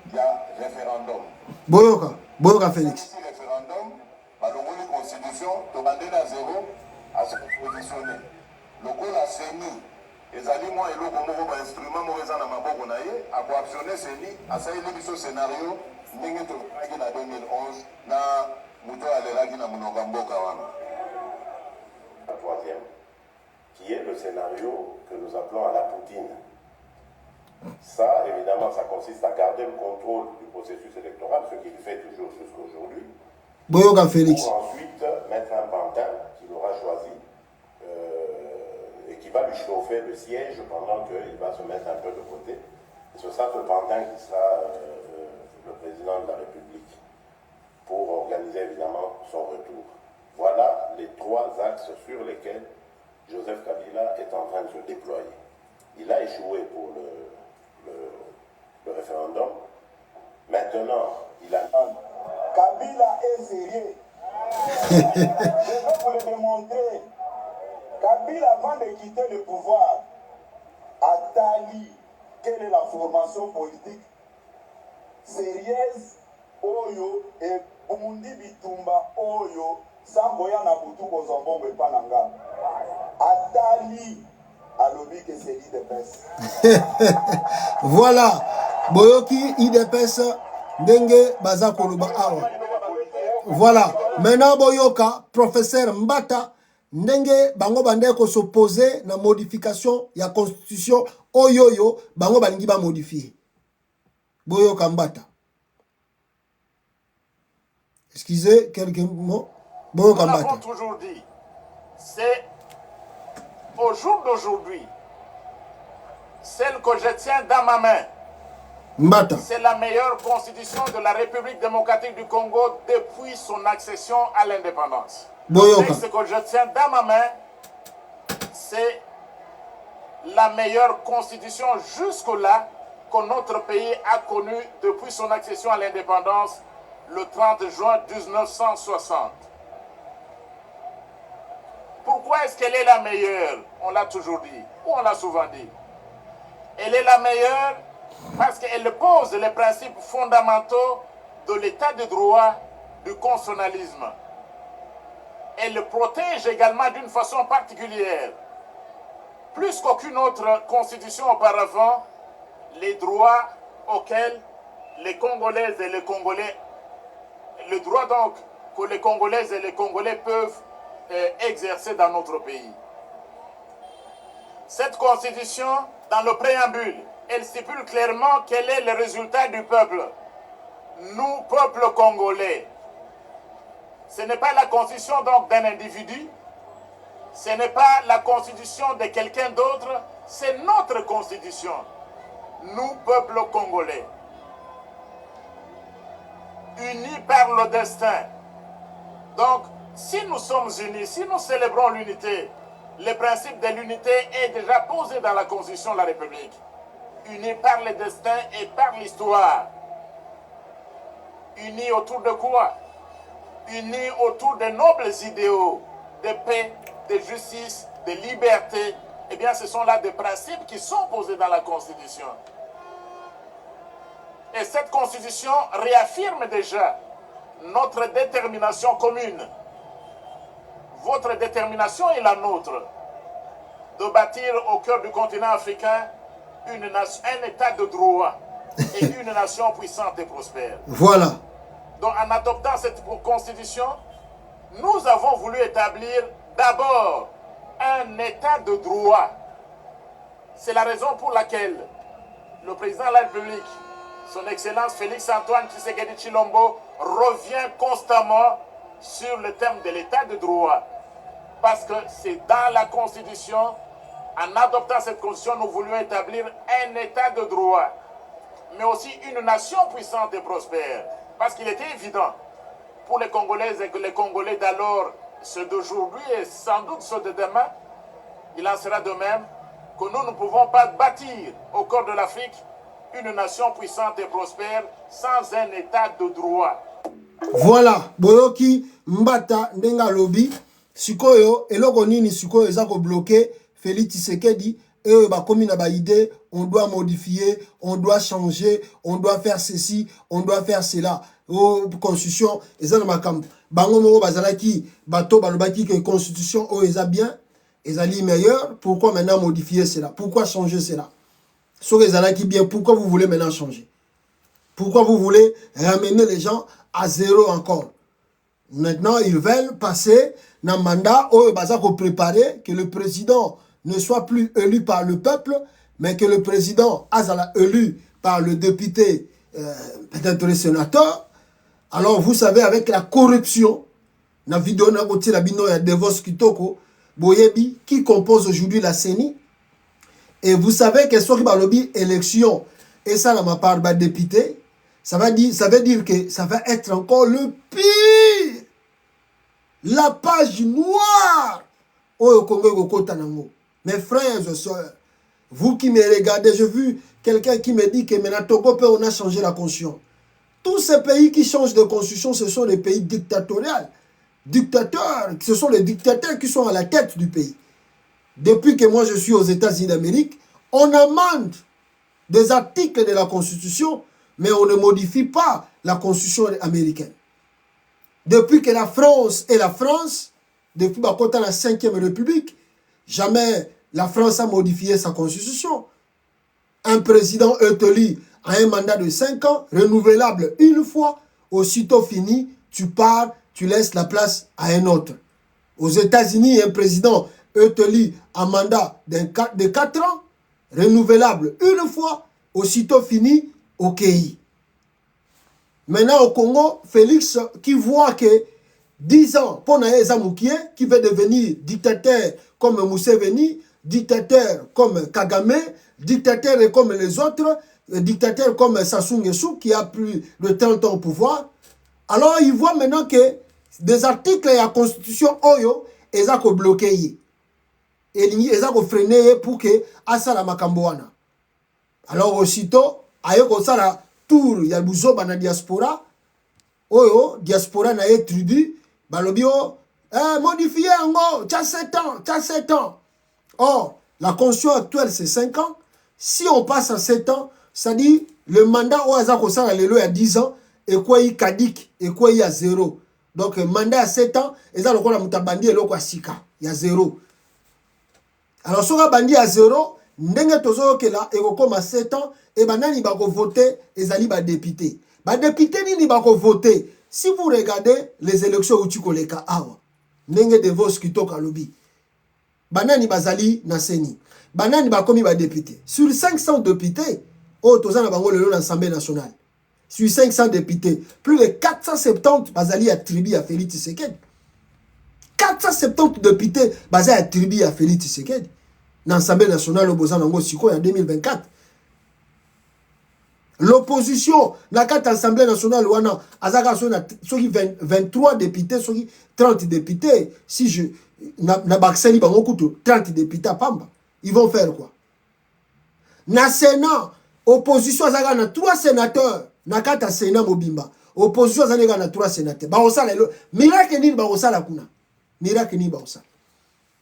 il y a référendum. Boyoka Félix. Si référendum, la constitution, demandez à zéro à se positionner. Le coup la CENI, Ezali, moi, et l'autre, mon instrument, mon raison, ma bonne, à coactionner CENI, à ça, il y a ce scénario, n'est-ce pas, en 2011, na Mouto Alelagi, na Monogambo Kawana. La troisième, qui est le scénario que nous appelons à la Poutine. Ça, évidemment, ça consiste à garder le contrôle du processus électoral, ce qu'il fait toujours jusqu'aujourd'hui. Boyoka Félix. Pour ensuite mettre un pantin qu'il aura choisi et qui va lui chauffer le siège pendant qu'il va se mettre un peu de côté. Et ce sera ce pantin qui sera le président de la République pour organiser évidemment son retour. Voilà les trois axes sur lesquels Joseph Kabila est en train de se déployer. Il a échoué pour le référendum. Maintenant, il a... Kabila est sérieux. Je vais vous le démontrer. Kabila, avant de quitter le pouvoir, a tali quelle est la formation politique sérieuse, Oyo et Bumundi Bitumba, Oyo, sans Boya Nabutu Kozambongo et Pananga. Atali a lobby que c'est l'IDPS. Voilà. Boyoki, IDPS, Ndenge, Bazakoluba Awa. Voilà. Maintenant, Boyoka, professeur Mbata, Ndenge, Bango Bandeko s'opposer na modification ya constitution Oyoyo, Bango Balingi ba modifier. Boyoka Mbata. Excusez, quelques mots. Boyoka Mbata. Nous l'avons toujours dit, c'est au jour d'aujourd'hui, celle que je tiens dans ma main, Mbata. C'est la meilleure constitution de la République démocratique du Congo depuis son accession à l'indépendance. Le texte que je tiens dans ma main, c'est la meilleure constitution jusque-là que notre pays a connue depuis son accession à l'indépendance le 30 juin 1960. Pourquoi est-ce qu'elle est la meilleure? On l'a toujours dit, ou on l'a souvent dit. Elle est la meilleure parce qu'elle pose les principes fondamentaux de l'état de droit, du constitutionnalisme. Elle protège également d'une façon particulière, plus qu'aucune autre constitution auparavant, les droits auxquels les Congolaises et les Congolais, le droit donc que les Congolaises et les Congolais peuvent exercer dans notre pays. Cette constitution, dans le préambule, elle stipule clairement quel est le résultat du peuple. Nous, peuple congolais, ce n'est pas la constitution donc d'un individu, ce n'est pas la constitution de quelqu'un d'autre, c'est notre constitution. Nous, peuple congolais, unis par le destin. Donc, si nous sommes unis, si nous célébrons l'unité, le principe de l'unité est déjà posé dans la Constitution de la République. Unis par le destin et par l'histoire. Unis autour de quoi? Unis autour de nobles idéaux, de paix, de justice, de liberté. Eh bien, ce sont là des principes qui sont posés dans la Constitution. Et cette Constitution réaffirme déjà notre détermination commune. Votre détermination est la nôtre de bâtir au cœur du continent africain un état de droit et une nation puissante et prospère. Voilà. Donc en adoptant cette constitution, nous avons voulu établir d'abord un état de droit. C'est la raison pour laquelle le président de la République, son Excellence Félix-Antoine Tshisekedi Tshilombo, revient constamment sur le thème de l'état de droit. Parce que c'est dans la Constitution, en adoptant cette Constitution, nous voulions établir un état de droit, mais aussi une nation puissante et prospère. Parce qu'il était évident pour les Congolaises et que les Congolais d'alors, ceux d'aujourd'hui et sans doute ceux de demain, il en sera de même, que nous ne pouvons pas bâtir au cœur de l'Afrique une nation puissante et prospère sans un état de droit. Voilà, Boyoki Mbata Ndenga Lobi, Sikoyo, eloko nini Sikoyo ezako bloqué, Félix Tshisekedi, et bah comme na ba idée, on doit modifier, on doit changer, on doit faire ceci, on doit faire cela. Oh, constitution, ezana makam. Bango moko bazalaki, bato balobaki que constitution oh eza bien, ezali meilleur, pourquoi maintenant modifier cela? Pourquoi changer cela? Sur ezalaki bien, pourquoi vous voulez maintenant changer? Pourquoi vous voulez ramener les gens à zéro encore? Maintenant, ils veulent passer dans le mandat où ils vont préparer que le président ne soit plus élu par le peuple, mais que le président soit élu par le député, peut-être le sénateur. Alors, vous savez, avec la corruption, dans la vidéo, il y a Devos Kitoko, Boyebi, qui compose aujourd'hui la CENI. Et vous savez que soit qui va lobby élection, et ça, dans ma part, député, ça veut dire que ça va être encore le pire. La page noire. Oh, Congo, mes frères et sœurs, vous qui me regardez, j'ai vu quelqu'un qui me dit que maintenant Togo, on a changé la constitution. Tous ces pays qui changent de constitution, ce sont des pays dictatoriaux. Dictateurs, ce sont les dictateurs qui sont à la tête du pays. Depuis que moi je suis aux États-Unis d'Amérique, on amende des articles de la Constitution, mais on ne modifie pas la Constitution américaine. Depuis que la France est la France, depuis la 5e République, jamais la France a modifié sa Constitution. Un président élu a un mandat de 5 ans, renouvelable une fois, aussitôt fini, tu pars, tu laisses la place à un autre. Aux États-Unis, un président élu a un mandat de 4 ans, renouvelable une fois, aussitôt fini, ok. Maintenant au Congo, Félix qui voit que 10 ans, Ponaye Zamoukie, qui veut devenir dictateur comme Museveni, dictateur comme Kagame, dictateur comme les autres, dictateur comme Sassou Nguesso qui a plus de 30 ans au pouvoir. Alors il voit maintenant que des articles de la constitution Oyo, ils ont bloqué. Et ils ont freiné pour que Asala Makamboana. Alors aussitôt, ayo kosala tour ya buzoba na diaspora. Oyo, diaspora na ye tribu, balobio, modifié ango, tu as 7 ans, tu as 7 ans. Or, la constitution actuelle c'est 5 ans. Si on passe à 7 ans, ça dit le mandat au hasard kosala lelo ya 10 ans, et quoi il kadik, et quoi il y a 0. Donc, mandat à 7 ans, et ça le quoi la mutabandi et le quoi sika, il y a 0. Alors, si on a bandi à 0, ndenge tozo ke la, et comme à 7 ans, et banani bako voter, et zali ba député. Ba député ni bako voter. Si vous regardez les élections où tu koleka awa, ndenge de vos kito kalobi, banani bazali na seni. Banani bakomi ba député. Sur 500 députés, oh, toza na bango lelo l'Assemblée nationale. Sur 500 députés, plus de 470 bazali attribués à Félix Tshisekedi. 470 députés bazali attribués à Félix Tshisekedi. Dans l'Assemblée nationale au Bozanango Siko en 2024. L'opposition, dans l'Assemblée nationale, azaka 23 députés, 30 députés. Si je na bakseli bango kutu 30 députés à Pamba, ils vont faire quoi? Na Sénat, opposition azaka na 3 sénateurs, na kata Sénat mobimba. Opposition azaka na 3 sénateurs. Ba osala miracle ni ba osala kuna. Miracle ni ba osala.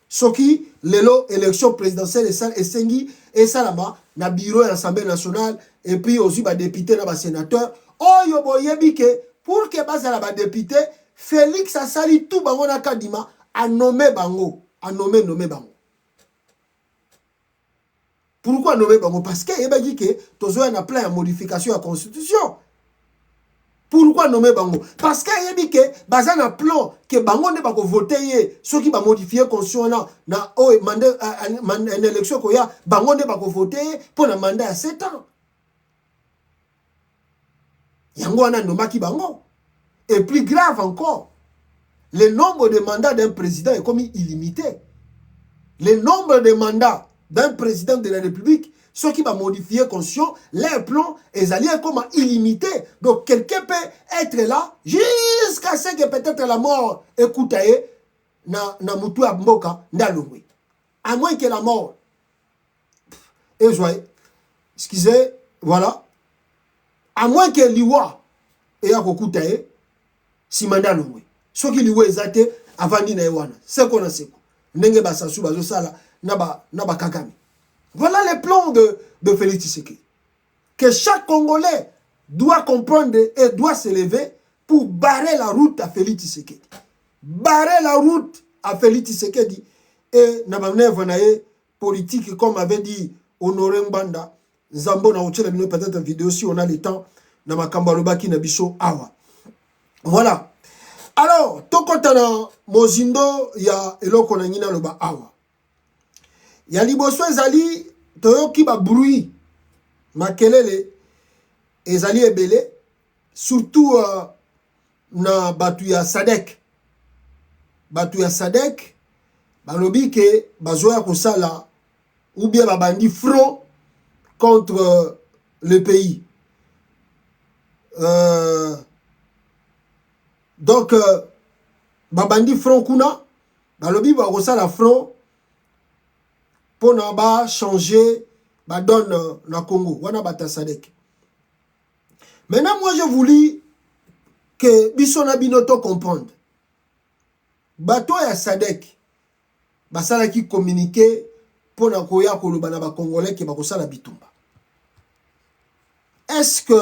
Soki lelo élection présidentielle et sengi et salama na bureau de l'Assemblée nationale et puis aussi ba député na ba sénateur oyo boyebi ke pour que bazala ba député Félix asali tout bango na kadima a nommé bango bango. Pourquoi nommer bango? Parce que yeba dit que tozo na plan de modification à la constitution. Pourquoi nommer bango? Parce qu'il y a dit que bazan a plan que bango ne pas voter ceux qui va modifier constitution na mandat une élection koya bango ne pas voter pour un mandat à 7 ans. Yango ana nomaki bango. Et plus grave encore, le nombre de mandats d'un président est comme illimité. Le nombre de mandats d'un président de la République, ceux qui vont modifier la constitution, leur plan est allié comme illimité. Donc quelqu'un peut être là jusqu'à ce que peut-être la mort écoute na mutu mboka ndalongwe. À moins que la mort. Et joyeux. Excusez, voilà. À moins que l'iwa et à kokutaye si mandalongwe. Ceux qui liwa ezate avant dina ewana. C'est qu'on a c'est quoi. Nenge basasu bazo sala naba kakami. Voilà les plans de Félix Tshisekedi. Que chaque Congolais doit comprendre et doit se lever pour barrer la route à Félix Tshisekedi. Barrer la route à Félix Tshisekedi. Et nabanevre nae politique, comme avait dit Honoré Mbanda, Zambo na otchela bino peut-être une vidéo si on a le temps, na makamba lobaki na biso awa. Voilà. Alors, tokotana mozindo ya eloko na ngina loba awa. Ya liboso ezali toyoki ba bruit makelele ezali ebele surtout na batu ya Sadek balobi ke bazoya kosala ou bien babandi front contre le pays. Donc babandi front kuna balobi ba kosala front pour na ba changer ba donne na Congo wana bata Sadek. Maintenant moi je voulais que biso na binoto comprendre bato ya Sadek basala ki communiquer pour na koya koloba na ba congolais ke ba kosala bitumba. Est-ce que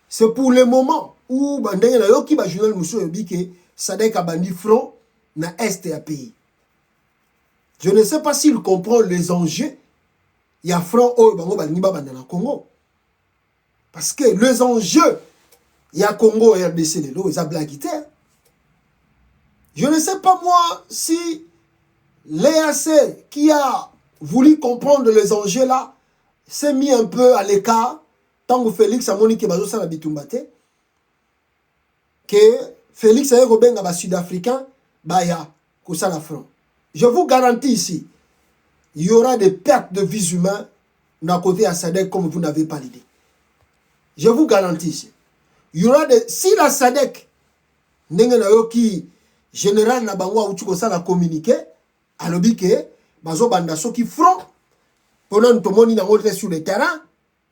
c'est pour le moment où bandenge na yoki ba journal muso yobi ke Sadek a bandi front na est ya pays? Je ne sais pas s'il comprend les enjeux. Il y a front au bango balingi ba banda na Congo. Parce que les enjeux, il y a Congo et RDC lelo, ils ont blaguité. Je ne sais pas moi si l'EAC qui a voulu comprendre les enjeux là s'est mis un peu à l'écart tant que Félix a moni ke bazo sala bitumbate. Que Félix a robenga ba sud-africain baya kosala front. Je vous garantis ici, il y aura des pertes de vies humaines d'un côté à SADC comme vous n'avez pas l'idée. Je vous garantis. Il y aura des... Si la SADC, qui général na bango ou tu ça la communiqué, alobi ke bazo banda so qui front pendant tout monde na ngolé sur le terrain,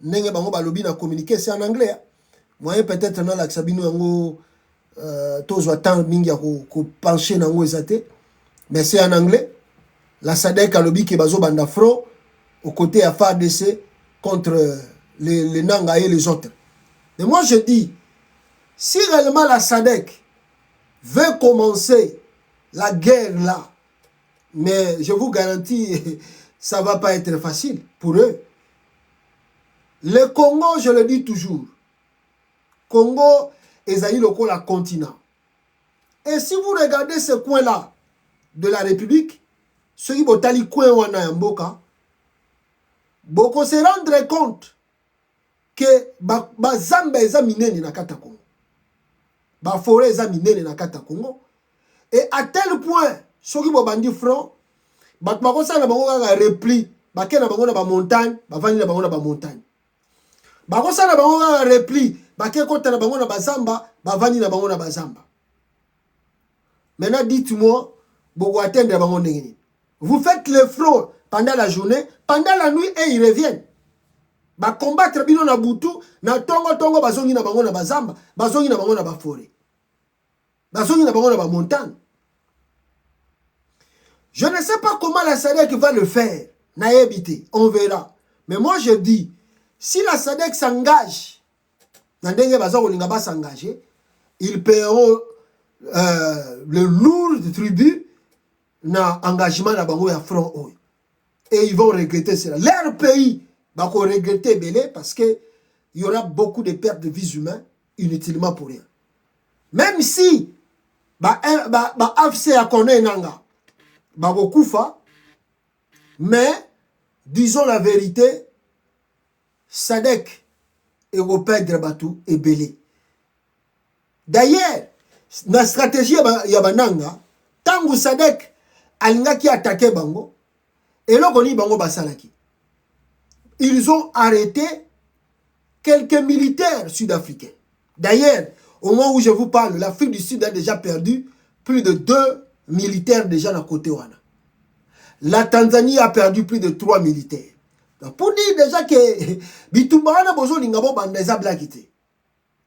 ndenge bango balobi na communiqué c'est en anglais. Moi peut-être na la sabino yango tozo temps mingi ya ko pencher na ngo ezate, mais c'est en anglais. La SADC alobi ke bazo banda front aux côtés à FARDC contre les Nanga et les autres. Mais moi je dis, si réellement la SADC veut commencer la guerre là, mais je vous garantis, ça ne va pas être facile pour eux. Le Congo, je le dis toujours, Congo est le continent. Et si vous regardez ce coin-là de la République, ceux qui ont tali coin wana yamboka, beaucoup se rendre compte que bazamba eza minene na kata Congo. Ba forêt eza minene na kata Congo. Et à tel point, ceux qui bandi front, bat makosa na bango ka repli, ba ke na bango na ba montagne, ba vandi na bango na ba montagne. Ba kosa na bango ka repli, ba ke kota na bango na ba zamba, ba vandi na bango na ba zamba. Maintenant dites-moi, bogo atteindre bango ndengeni. Vous faites le front pendant la journée, pendant la nuit et ils reviennent. Ba combattre bino na butu, na tongo bazongi na bango na ba zamba, bazongi na bango na ba forêt. Bazongi na bango na ba montagne. Je ne sais pas comment la SADC va le faire. Naïbité, on verra. Mais moi je dis, si la SADC s'engage, ils paieront le lourd tribut na engagement na bango ya front oil. Et ils vont regretter cela. Leur pays va regretter belé parce que il y aura beaucoup de pertes de vies humaines inutilement pour rien. Même si AFC a connu nanga Babokufa, mais disons la vérité, SADC et Pedre Batou et Belé. D'ailleurs, la stratégie Yabananga, tant que SADC alinga qui attaqué Bango, et là on Bango Basalaki. Ils ont arrêté quelques militaires sud-africains. D'ailleurs, au moment où je vous parle, l'Afrique du Sud a déjà perdu plus de 2 militaires déjà dans côté Wana. La Tanzanie a perdu plus de 3 militaires. Donc pour dire déjà que Bitumbana bozo lingabo bandeza blakité.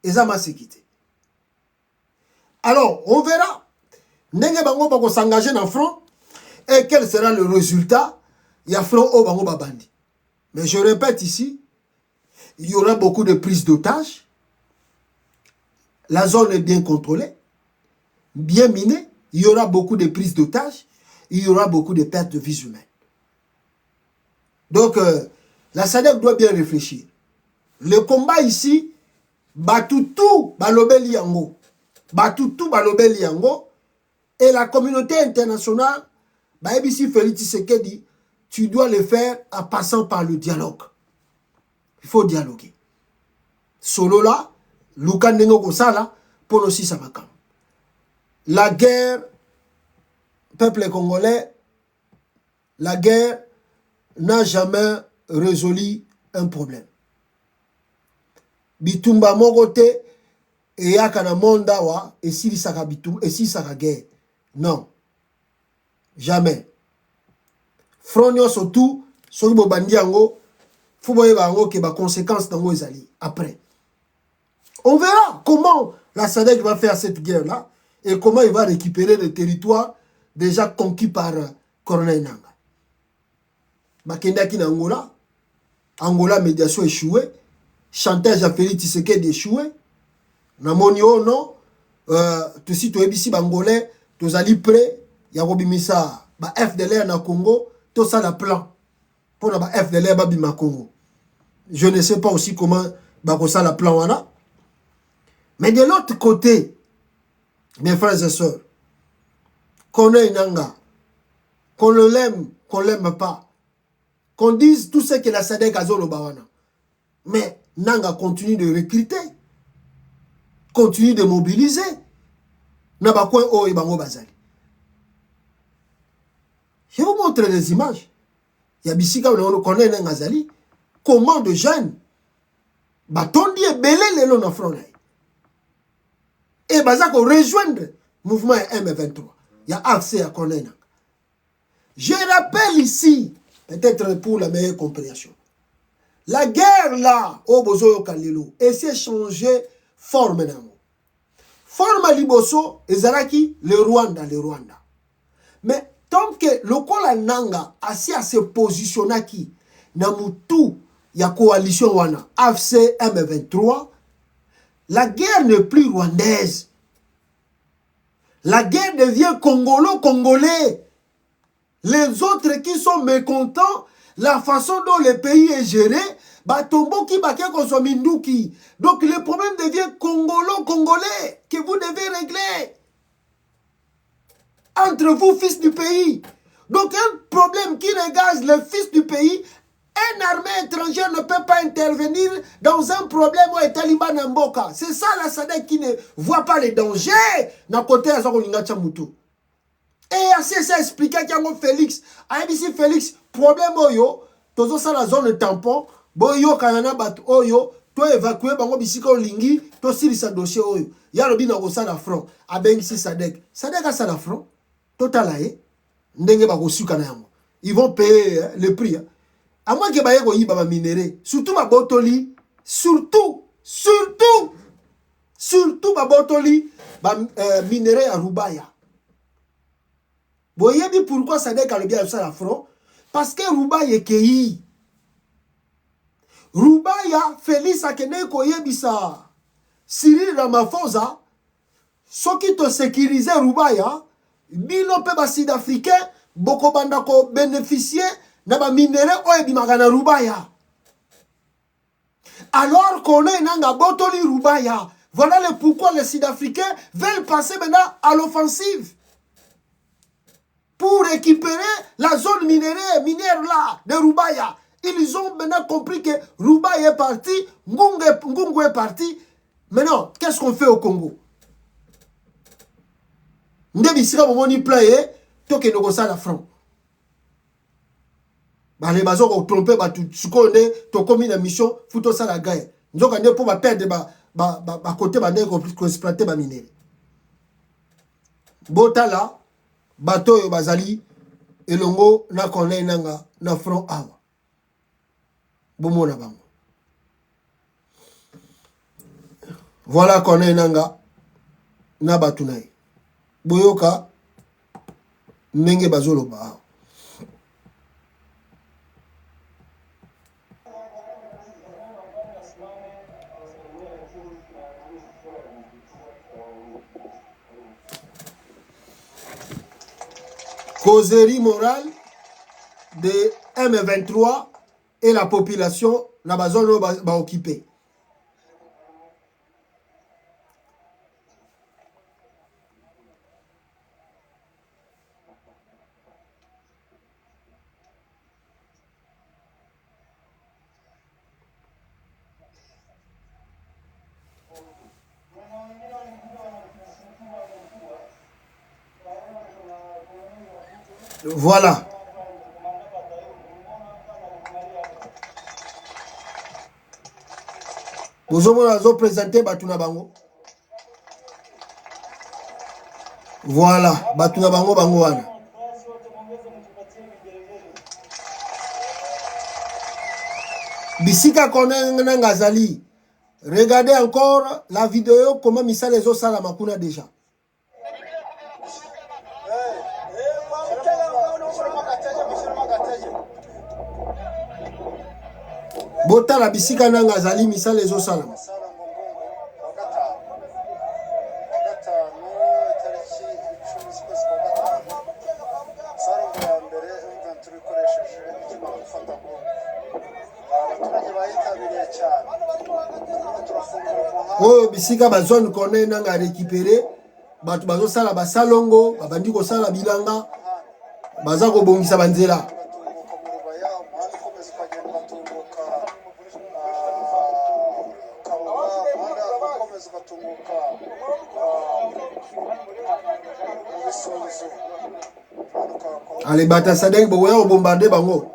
Eza masekité. Alors, on verra. Ndenge bango bako s'engager dans front et quel sera le résultat. Il y a front au bango babandi. Mais je répète ici, il y aura beaucoup de prises d'otages. La zone est bien contrôlée, bien minée. Il y aura beaucoup de prises d'otages. Il y aura beaucoup de pertes de vies humaines. Donc, la SADC doit bien réfléchir. Le combat ici, Batutu Balobeli Yango. Batutu Balobeli Yango. Et la communauté internationale, Baebisi Félix Tshisekedi, tu dois le faire en passant par le dialogue. Il faut dialoguer. Solo là, Luka Nengo Kosala, pour aussi ça va quand. La guerre, peuple congolais, la guerre n'a jamais résolu un problème. Bitumba Mogote et Yakana Mondawa et si saka bitum et si saka guerre. Non. Jamais. Fronyo surtout, soki bo bandiango, fuboye bango ke ba conséquences dango ezali après. On verra comment la SADC va faire cette guerre-là et comment il va récupérer le territoire déjà conquis par Corneille Nanga. Bakendaki na Angola, Angola médiation échouée, chantage à Félix Tshisekedi échoué. Namoni o non, tout si tu es ici Bangolais, tu allé prêt, ya kobimisa ba FDLR na Congo, tout ça la plan pour na ba FDLR ba bima Congo. Je ne sais pas aussi comment ba ko ça la plan wana. Mais de l'autre côté, mes frères et sœurs, qu'on ait Nanga, qu'on l'aime, qu'on l'aime pas, qu'on dise tout ce que la SADC a zolo bawana. Mais Nanga continue de recruter, continue de mobiliser. Nabakwen o ibango bazali. Je vous montre les images. Il y a Bissika, on connaît Nanga Zali. comment de jeunes batondi ebele lelo na front et baza ko rejoindre mouvement M23 il y a accès à connaître. Je rappelle ici peut-être pour la meilleure compréhension, la guerre là au bozo kalilo et c'est changé forme nango forme liboso ezalaki le Rwanda mais tant que lokola nanga asi a se positionnaki na mutu ya coalition wana AFC M23, la guerre n'est plus rwandaise. La guerre devient congolais. Les autres qui sont mécontents, la façon dont le pays est géré, batombo ki bake konso minduki. Donc le problème devient congolais que vous devez régler. Entre vous, fils du pays. Donc un problème qui regarde le fils du pays, une armée étrangère ne peut pas intervenir dans un problème où est Taliban Mboka. C'est ça la SADC qui ne voit pas les dangers dans côté de Azakolinga Tchamutu. Et assez ça expliqué qu'il y a Félix. ABC Félix, problème oyo, tozo ça la zone de tampon, boyo kanana bat oyo, to évacuer bango bisika olingi, to siri sa dossier oyo. Ya lobi na ko ça la front, abengisi SADC. SADC a ça la front. Total aye, ndenge ba ko suka na yango. Ils vont payer le prix. À moins que baye ko yiba ba minéré, surtout ba botoli, surtout ba botoli ba minéré à Rubaya. Boyebi pourquoi SADC a le bien ça la front? Parce que Rubaya est kei. Rubaya Félix akene ko yebisa Cyril Ramaphosa soki to sécuriser Rubaya, bino pe ba sud-africain boko banda ko bénéficier na ba minéré oye bimaka na Rubaya. Alors qu'on est nanga botoli Rubaya. Voilà le pourquoi les Sud-Africains veulent passer maintenant à l'offensive pour récupérer la zone minière là de Rubaya. Ils ont maintenant compris que Rubaya est parti, Ngungu est parti. Maintenant, qu'est-ce qu'on fait au Congo? Ndebisika momoni playe, toke nogosa la front. Les bazo ko tromper ba tout sukonde to komi na mission futo ça la guerre. Nzoka ne pour ba perdre ba côté ba ndeko ko exploiter ba minéraux. Botala bato yo bazali elongo na konne nanga na front awa. Bomona bango. Voilà konne nanga na batunai. Boyoka ndenge bazolo ba. Causerie morale de M23 et la population na bazone ba occupé. Voilà. Vous avez présenté Batuna Bango. Voilà, Batuna Bango Bangoana. Bisika Konen Ngazali. Regardez encore la vidéo comment Missa les os la Makuna déjà. Bota la bisika nanga zali misala ezo sala. Oh bisika ba zone connaît nanga récupérer batu bazo sala ba salongo babandi ko sala bilanga baza ko bongisa banzela. Allez, bata SADC, boya bombarder bango.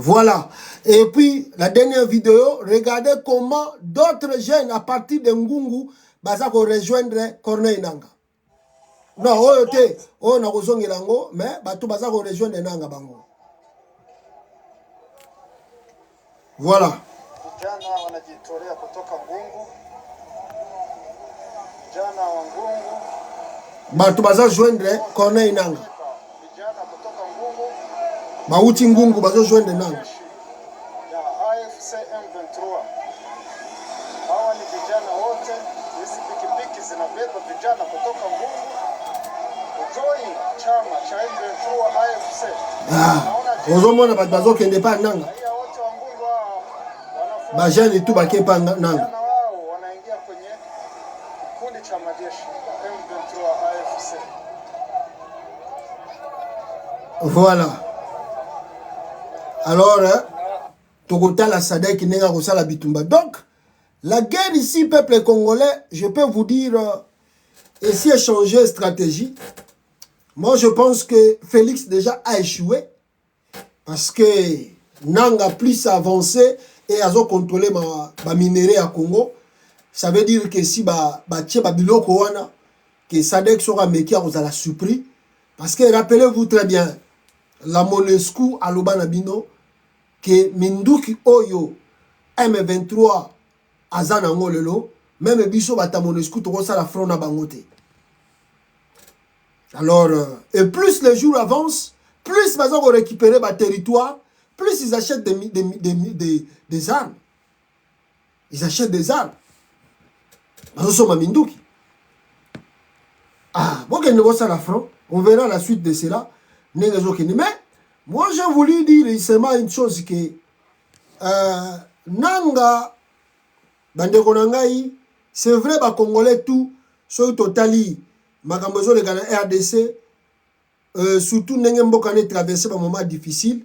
Voilà. Et puis, la dernière vidéo, regardez comment d'autres jeunes à partir de Ngungu baza ko rejoindre Corneille Nanga. Non, oyote, on a kozongi lango, mais bato baza ko rejoindre Nanga bango. Voilà. Vijana wanajitolea kutoka Ngungu. Vijana wa Ngungu. Bato baza joindre Corneille Nanga. Vijana kutoka Ngungu. Bauti Ngungu baza joindre Nanga. Ya AFC M23. Hawa ni vijana wote, hizi pikipiki zinabeba vijana kutoka Ngungu. Kujoin chama cha M23 AFC. Ozomona bato bazo kende pa Nanga. Bajani tu bakepa Nanga. Wao wanaingia kwenye kikundi cha majeshi M23 AFC. Voilà. Alors, Togota la Sadek Nenga Rosala Bitumba. Donc, la guerre ici, peuple congolais, je peux vous dire, ici a changé stratégie. Moi, je pense que Félix déjà a échoué. Parce que Nanga plus avancé et a contrôlé ma minerai à Congo. Ça veut dire que si tche biloko wana, que Sadek sera meki à la surpris. Parce que rappelez-vous très bien, la Monescu à Lobanabino, que Minduki Oyo M23 Azana Ngolelo, même Biso Bata Monescu, tout ça la front à Bangote. Alors, et plus les jours avancent, plus ils vont récupérer leur territoire, plus ils achètent des armes. Ils achètent des armes. Ah, bon, la front, on verra la suite de cela. Mais moi, j'ai voulu dire seulement une chose que Nanga, Bandeko Nangai, c'est vrai, les Congolais tout, sur totali, Makambozo le Ghana RDC, surtout Nengembo Kane traversé un moment difficile,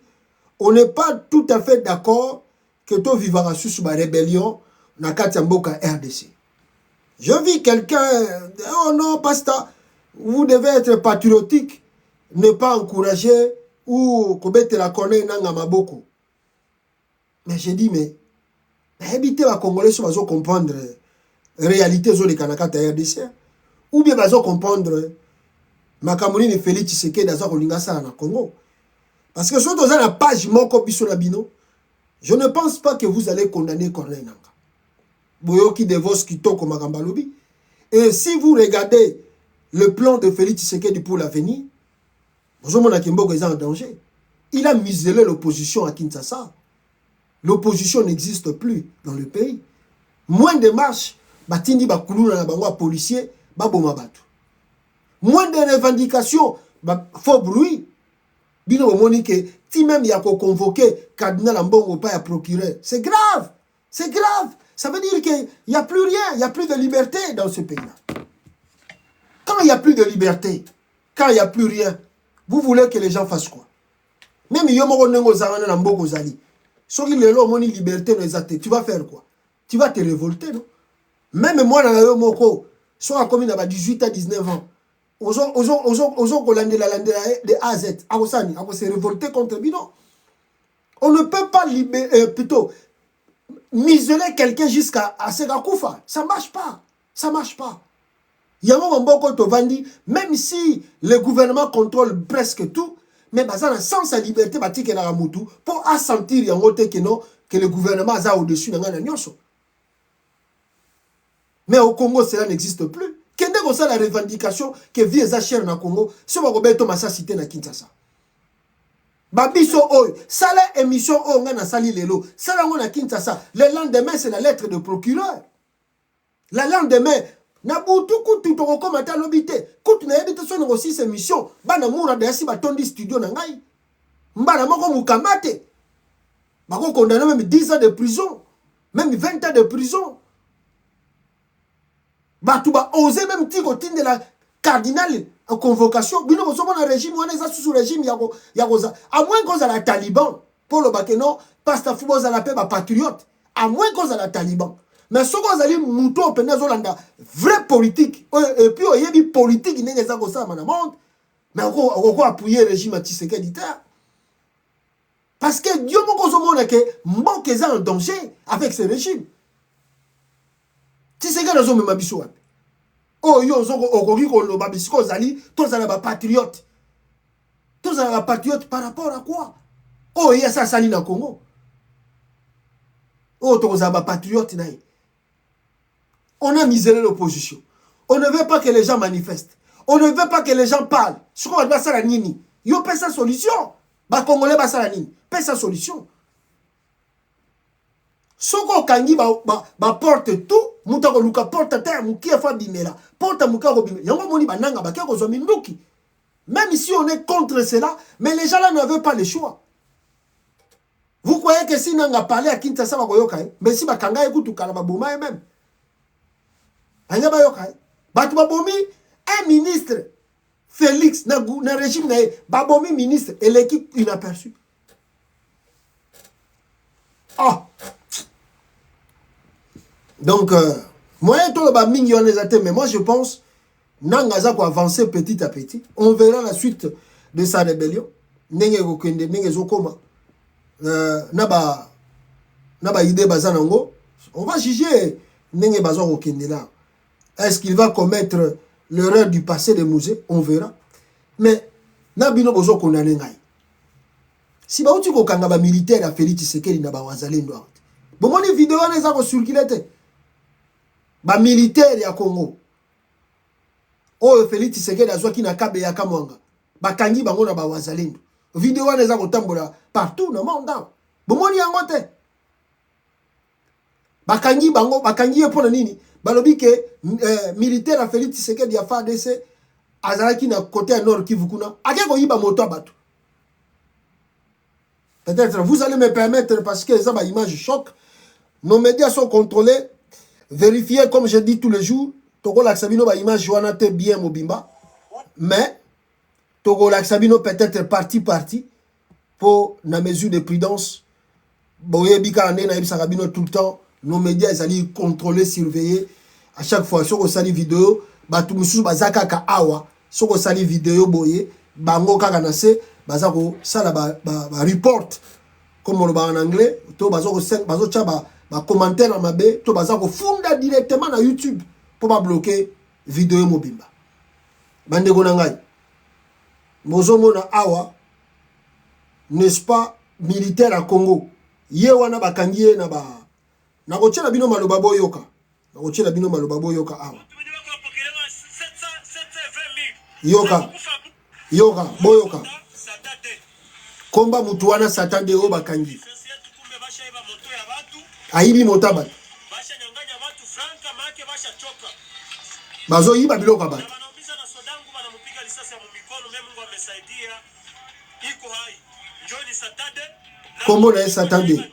on n'est pas tout à fait d'accord que tout vivra sur la rébellion dans Katamboka RDC. Je vis quelqu'un, oh non, pasteur, vous devez être patriotique, ne pas encourager ou commettre la Corneille Nanga Maboko. Mais j'ai dit, mais habiter les Congolais, ils vont comprendre la réalité de Kanakata RDC. Ou bien ils vont comprendre Makamoni et Félix Tshisekedi dans le Congo. Parce que si vous avez la page Moko Bisolabino, je ne pense pas que vous allez condamner Corneille Nanga. Boyoki Devos Kitoko Magambalobi. Et si vous regardez le plan de Félix Tshisekedi pour l'avenir, Bonjour Kimbo est en danger. Il a muselé l'opposition à Kinshasa. L'opposition n'existe plus dans le pays. Moins de marches, batindi bakoulou na bango policier, baboma batu. Moins de revendications, faux bruit. Bino Monique, si même il y a convoqué cardinal Mbongo pas à procureur. C'est grave. C'est grave. Ça veut dire qu'il n'y a plus rien, il n'y a plus de liberté dans ce pays-là. Quand il n'y a plus de liberté, quand il n'y a plus rien, vous voulez que les gens fassent quoi? Même Yomoro Nengo Zarana Nambogo Zali. Si il est là, mon liberté, tu vas faire quoi? Tu vas te révolter, non? Même moi, dans la Yomoko, soit comme il a 18 à 19 ans, aux gens de A à Z, à se révolter contre lui, non? On ne peut pas plutôt museler quelqu'un jusqu'à Segakoufa. Ça ne marche pas. Ça ne marche pas. Même si le gouvernement contrôle presque tout, mais sans sa liberté, pour assentir que le gouvernement est au-dessus de nous. Mais au Congo, cela n'existe plus. Quelle est la revendication que vit les achers dans le Congo? C'est Roberto Massa cité dans Kinshasa. Babiso Oy, ça la émission on a sali lelo, ça la on a Kinshasa. Le lendemain, c'est la lettre de procureur. Le lendemain, na butu kutu to komata lobité kutu na yebite so aussi ces missions bana mura de asi batondi studio na ngai mbana moko mukamate bako condamné même 10 ans de prison même 20 ans de prison batu ba oser même tiko tinde la cardinal en convocation bino ko somona régime wana za sous régime yakoza à moins qu'on a la taliban pour le bakeno pasteur Fubo za la paix ba patriote à moins qu'on a la taliban. Mais ce qu'on a dit, mouton penazolanda, vrai politique, et puis il y a des politiques qui n'est pas ça, mais on va appuyer le régime Tshisekedi. Parce que Dieu m'a dit que Mbok est en danger avec ce régime. Tu sais que nous sommes biso. Oh, yo, tous les patriotes. Tous les patriotes par rapport à quoi? Oh, il y a ça, sali na Congo. Oh, tous les patriotes. On a miséré l'opposition. On ne veut pas que les gens manifestent. On ne veut pas que les gens parlent. Ce qu'on va faire, nini. Yo, paie sa solution. Ba Congolais, ba sa nini. Paie sa solution. Soko kangi ba porte tout. Muta ko luka porte terre. Muki fa bimela. Porte muka ko bimela. Yango moni bananga ba ko zo minduki. Même si on est contre cela, mais les gens là ne veulent pas le choix. Vous croyez que si nanga parlé à Kinshasa ba koyoka, mais si ba kanga ekutu kala ba boma même. Anya ba yoka. Batu ba bomi un ministre Félix na régime na ba bomi ministre et l'équipe inaperçue. Ah. Donc moyen to ba million mais moi je pense Nangaza ko avancer petit à petit. On verra la suite de sa rébellion. Nenge kokende nenge zokoma. Naba idée bazanango. On va juger nenge bazo kokende là. Est-ce qu'il va commettre l'erreur du passé de Mouzé? On verra. Mais nabino bozo konane ngai. Si ba uti ko kanga ba militaire a Félix Tshisekedi na ba wazalendo. Bon moni vidéo na za ko circuler te. Ba militaire ya Congo. Oh, Félix Tshisekedi azwaki na kabe ya kamwanga. Bakangi bango na ba wazalendo. Vidéo wana eza kotambola partout no monde. Bomoni yango te. Bakangi bango, bakangi epona nini? Balobi ke militaire a Félix Tshisekedi ya FARDC azalaki na côté à nord Kivu kuna. Akeko yiba moto bato. Peut-être vous allez me permettre parce que ça ba image choc. Nos médias sont contrôlés, vérifiés comme je dis tous les jours. Togo Laksabino ba image joana te bien mobimba. Mais Togo Laksabino peut-être parti pour na mesure de prudence. Boye bika ane na ibsa rabino tout le temps. Nos médias ils allaient contrôler, surveiller. À chaque fois sur sali vidéo, batu mususu bazaka ka awa, sur sali vidéo boye, bango kaka na se, bazako sala ba report comme on en anglais, to bazako cha ba commentaire na mabe, to bazako funda directement na YouTube. Pour pas bloquer vidéo mobimba. Bande gonangai. Mozomo na awa, n'est-ce pas, militaire à Congo. Ye wana bakangie na ba. Na kochela bino maloba boyoka. Na kochela bino maloba boyoka awa. Yoka, boyoka. Komba mutu wana satande o bakangi. Aibi motabati. Bazo yiba biloko ba. Kombo na Satande.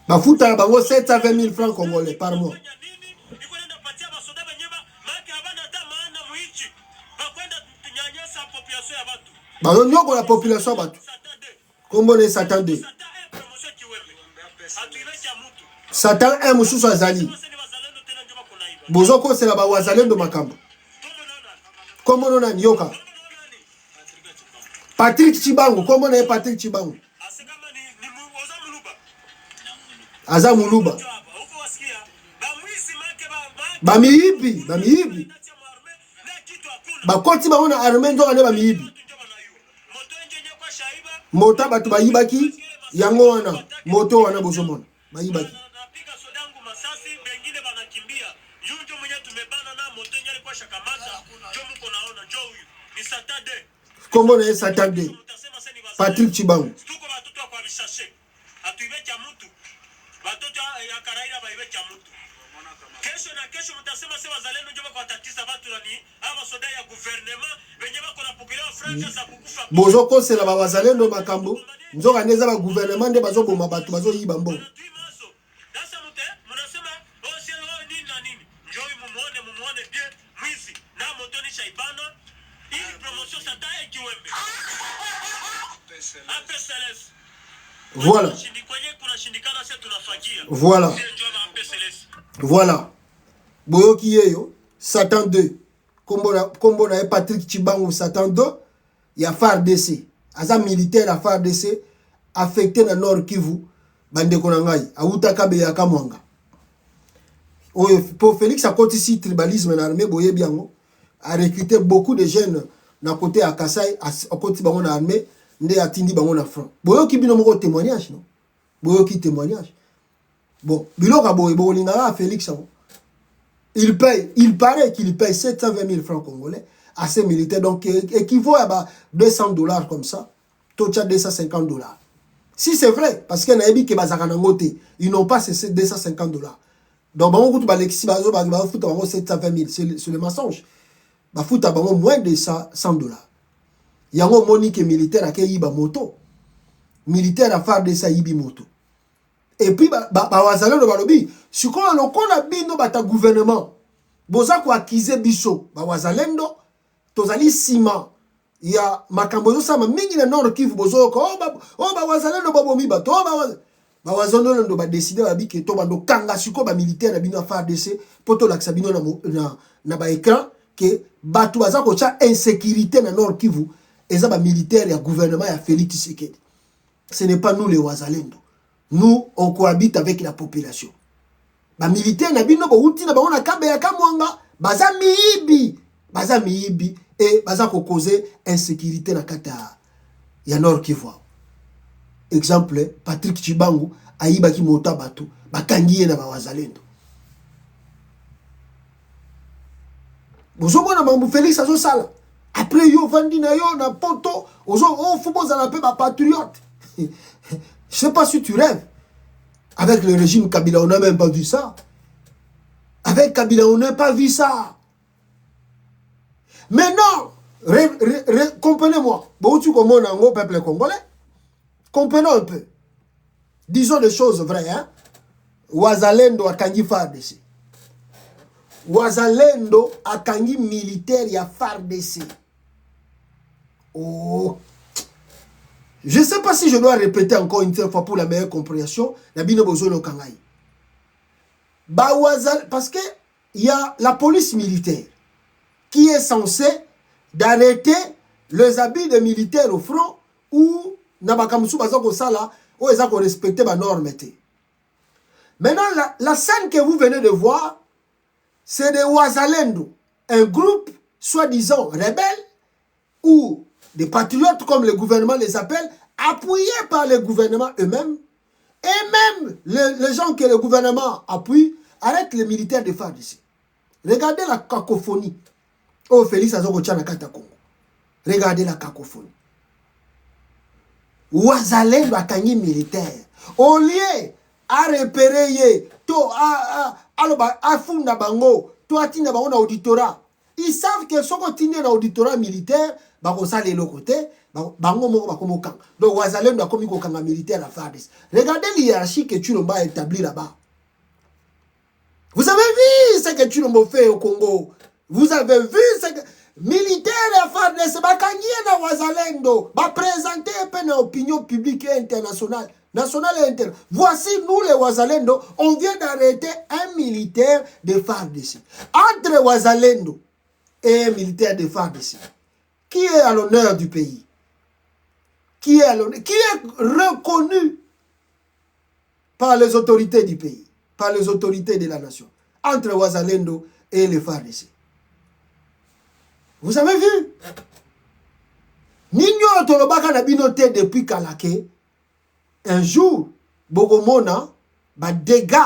Bafuta bango 720 000 francs congolais par mois. Bazo nyoko la population batu. Kombo na Satande. Satan est mususu azali. Bozoko c'est la ba wazalendo makambo. Kombo nona nyoka. Patrick Chibangu, kombo na Patrick Chibangu. Aza muluba. Bamiibi. Bakoti ba ona armée ndoka ne bamiibi. Mota batu bayibaki yango wana moto wana bozomona. Bayibaki. Kombo na Satande. Patrick Chibangu. Bozoko c'est la wazalendo makambo. Nzoka neza ba gouvernement nde bazoboma batu bazoyiba mbongo. Voilà. Boyoki yeyo Satan 2. Kombo na Patrick Chibangu Satan 2. il y a FARDC. Aza militaire à FARDC affecté dans Nord Kivu. Bande konangai. Aouta kabe ya kamwanga. Pour Félix a côté ici tribalisme dans l'armée boye biango a recruté beaucoup de jeunes na côté à Kassai à côté bango na armée ndé atindi bango na front. Boyo ki bino moko témoignage non. Boyo ki témoignage. Bon, biloka boye bo lingara Félix a il paraît qu'il paye 720 000 francs congolais à ces militaires, donc équivaut à $200 comme ça, tocha $250. Si c'est vrai, parce qu'il y a des gens ils n'ont pas ces $250. Donc, on va faire 720 000, c'est le mensonge. On va faire moins de $100. Il y a un monique militaire qui a moto. Militaire à faire de ça, il moto. Et puis, wazalendo balobi, si on a bino bata gouvernement, boza ko akize biso, wazalendo, tozali sima, ya makambo sama mingi na Nord Kivu bozo ko, wazalendo babomi bato, wazalendo ba décider ba bike to bando kanga siko ba militaire na bino a FARDC, poto laksa bino na ba écran que bato baza ko cha insécurité na Nord Kivu, eza ba militaire ya gouvernement ya Félix Tshisekedi. Ce n'est pas nous les wazalendo. Nous, on cohabite avec la population. Les militaires, on a kamwanga, baza miibi, et baza ko causer insécurité na kata ya Nord Kivu. Exemple, Patrick Chibangu, ayiba ki mota batu, bakangiye na bawazalendo. Bozo mona mambu Félix azo sala. Après yo vandi na yo na poto, ozo fubo za la pe ba patriote. Je sais pas si tu rêves. Avec le régime Kabila, on n'a même pas vu ça. Avec Kabila, on n'a pas vu ça. Maintenant, comprenez-moi. Bon, tu comprends un peuple congolais. Comprenons un peu. Disons des choses vraies. Hein? Wazalendo a kangi FARDC. Wazalendo a kangi militaire ya FARDC. Oh. Je ne sais pas si je dois répéter encore une fois pour la meilleure compréhension. Parce que il y a la police militaire qui est censée d'arrêter les habits de militaires au front ou Nabakamusu Bazako Sala ou ils ont respecté la norme. Maintenant, la scène que vous venez de voir, c'est des Wazalendo, un groupe soi-disant rebelle ou des patriotes, comme le gouvernement les appelle, appuyés par le gouvernement eux-mêmes, et même les gens que le gouvernement appuie, arrêtent les militaires de FARDC. Regardez la cacophonie. Oh, Félix Azokochana Kata Congo. Regardez la cacophonie. Ouazalé bakangi militaire. Au lieu à repérer, à funda bango, to atina bango na auditorat. Ils savent que si on continue dans l'auditorat militaire, on va aller de l'autre côté, donc Wazalem doit commis un militaire à FARDC. Regardez l'hierarchie que Tshilombo a établie là-bas. Vous avez vu ce que Tshilombo fait au Congo. Vous avez vu ce que... Militaire à FARDC, na Wazalendo, présenter une opinion publique et internationale. Nationale et internationale. Voici nous les Wazalendo, on vient d'arrêter un militaire de FARDC. Entre Wazalendo et un militaire de FARDC, qui est à l'honneur du pays, qui est reconnu par les autorités du pays, par les autorités de la nation, entre Wazalendo et les FARDC. Vous avez vu? Nino Tolobaka na binoté depuis Kalake, un jour, Bogomona, ba dégâts,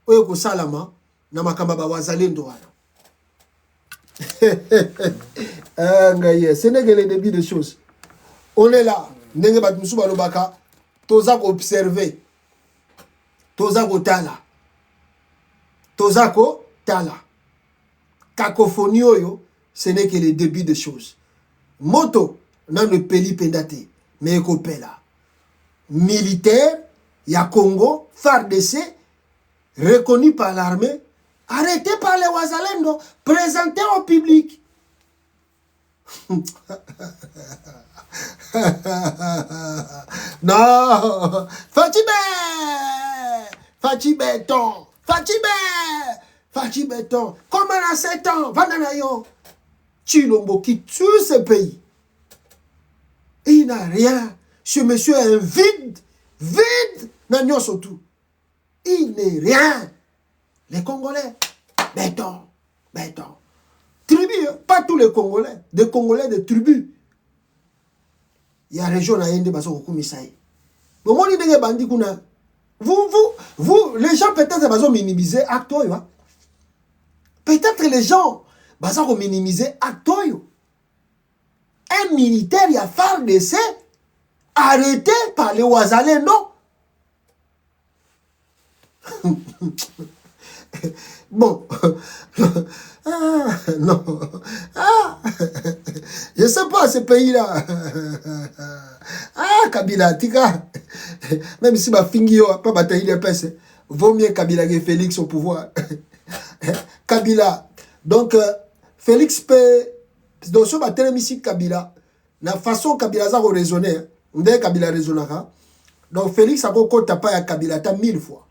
Oyoko Salama, na makamba ba Wazalendo wana. Ce n'est que le début des choses. On est là. Nenge batmusu balobaka. Tozako observer. Tozako tala. Tozako tala. Cacophonie oyo, ce n'est que le début des choses. Moto, nan ne peli pendate. Mais ekopela. Militaire, ya Congo, FARDC, reconnu par l'armée, arrêté par les Wazalendo, présenté au public. Non, Fachi Béton, comme à 7 ans, Vandanayo, Tshilombo qui tue ce pays. Il n'a rien. Ce monsieur est un vide. Vide. N'a surtout. Il n'est rien. Les Congolais, béton. Béton. Tribu, hein? Pas tous les Congolais. Des Congolais de tribus. Il y a une région à Yende, vous, les gens peut-être minimiser acte. Peut-être les gens vont minimiser acte. Un militaire, il y a phare d'essai arrêté par les Ouazalendo. Bon, non, je ne sais pas ce pays-là. Kabila, tika, même si ma fingio pas bataille de peste, vaut mieux Kabila que Félix au pouvoir. Kabila, donc Félix peut, dans ce bataille ici Kabila, la façon Kabila a raisonné, on dit Kabila raisonnera. Donc Félix a encore tapé à Kabila 1000 fois.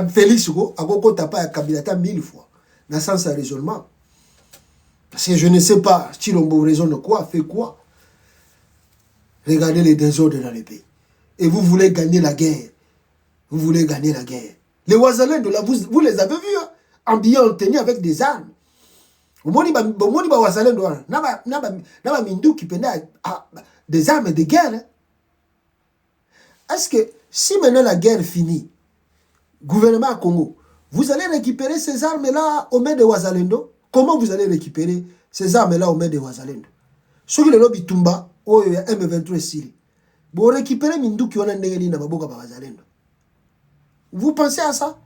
Félix a encore tapé à Kabila 1000 fois. Dans ce sens de raisonnement. Parce que je ne sais pas, Chilombo raisonne quoi, fait quoi. Regardez les désordres dans le pays. Et vous voulez gagner la guerre. Vous voulez gagner la guerre. Les Ouazalais, vous les avez vus, hein, habillés en tenue avec des armes. Des armes de guerre. Hein. Est-ce que si maintenant la guerre finit, gouvernement Congo, vous allez récupérer ces armes-là aux mains de Ouazalendo? Comment vous allez récupérer ces armes-là aux mains de Ouazalendo? Ceux qui le lobby Tumba, ou M23 Syrie, vous récupérez Mindou qui ont un négli na maboka par Ouazalendo. Vous pensez à ça?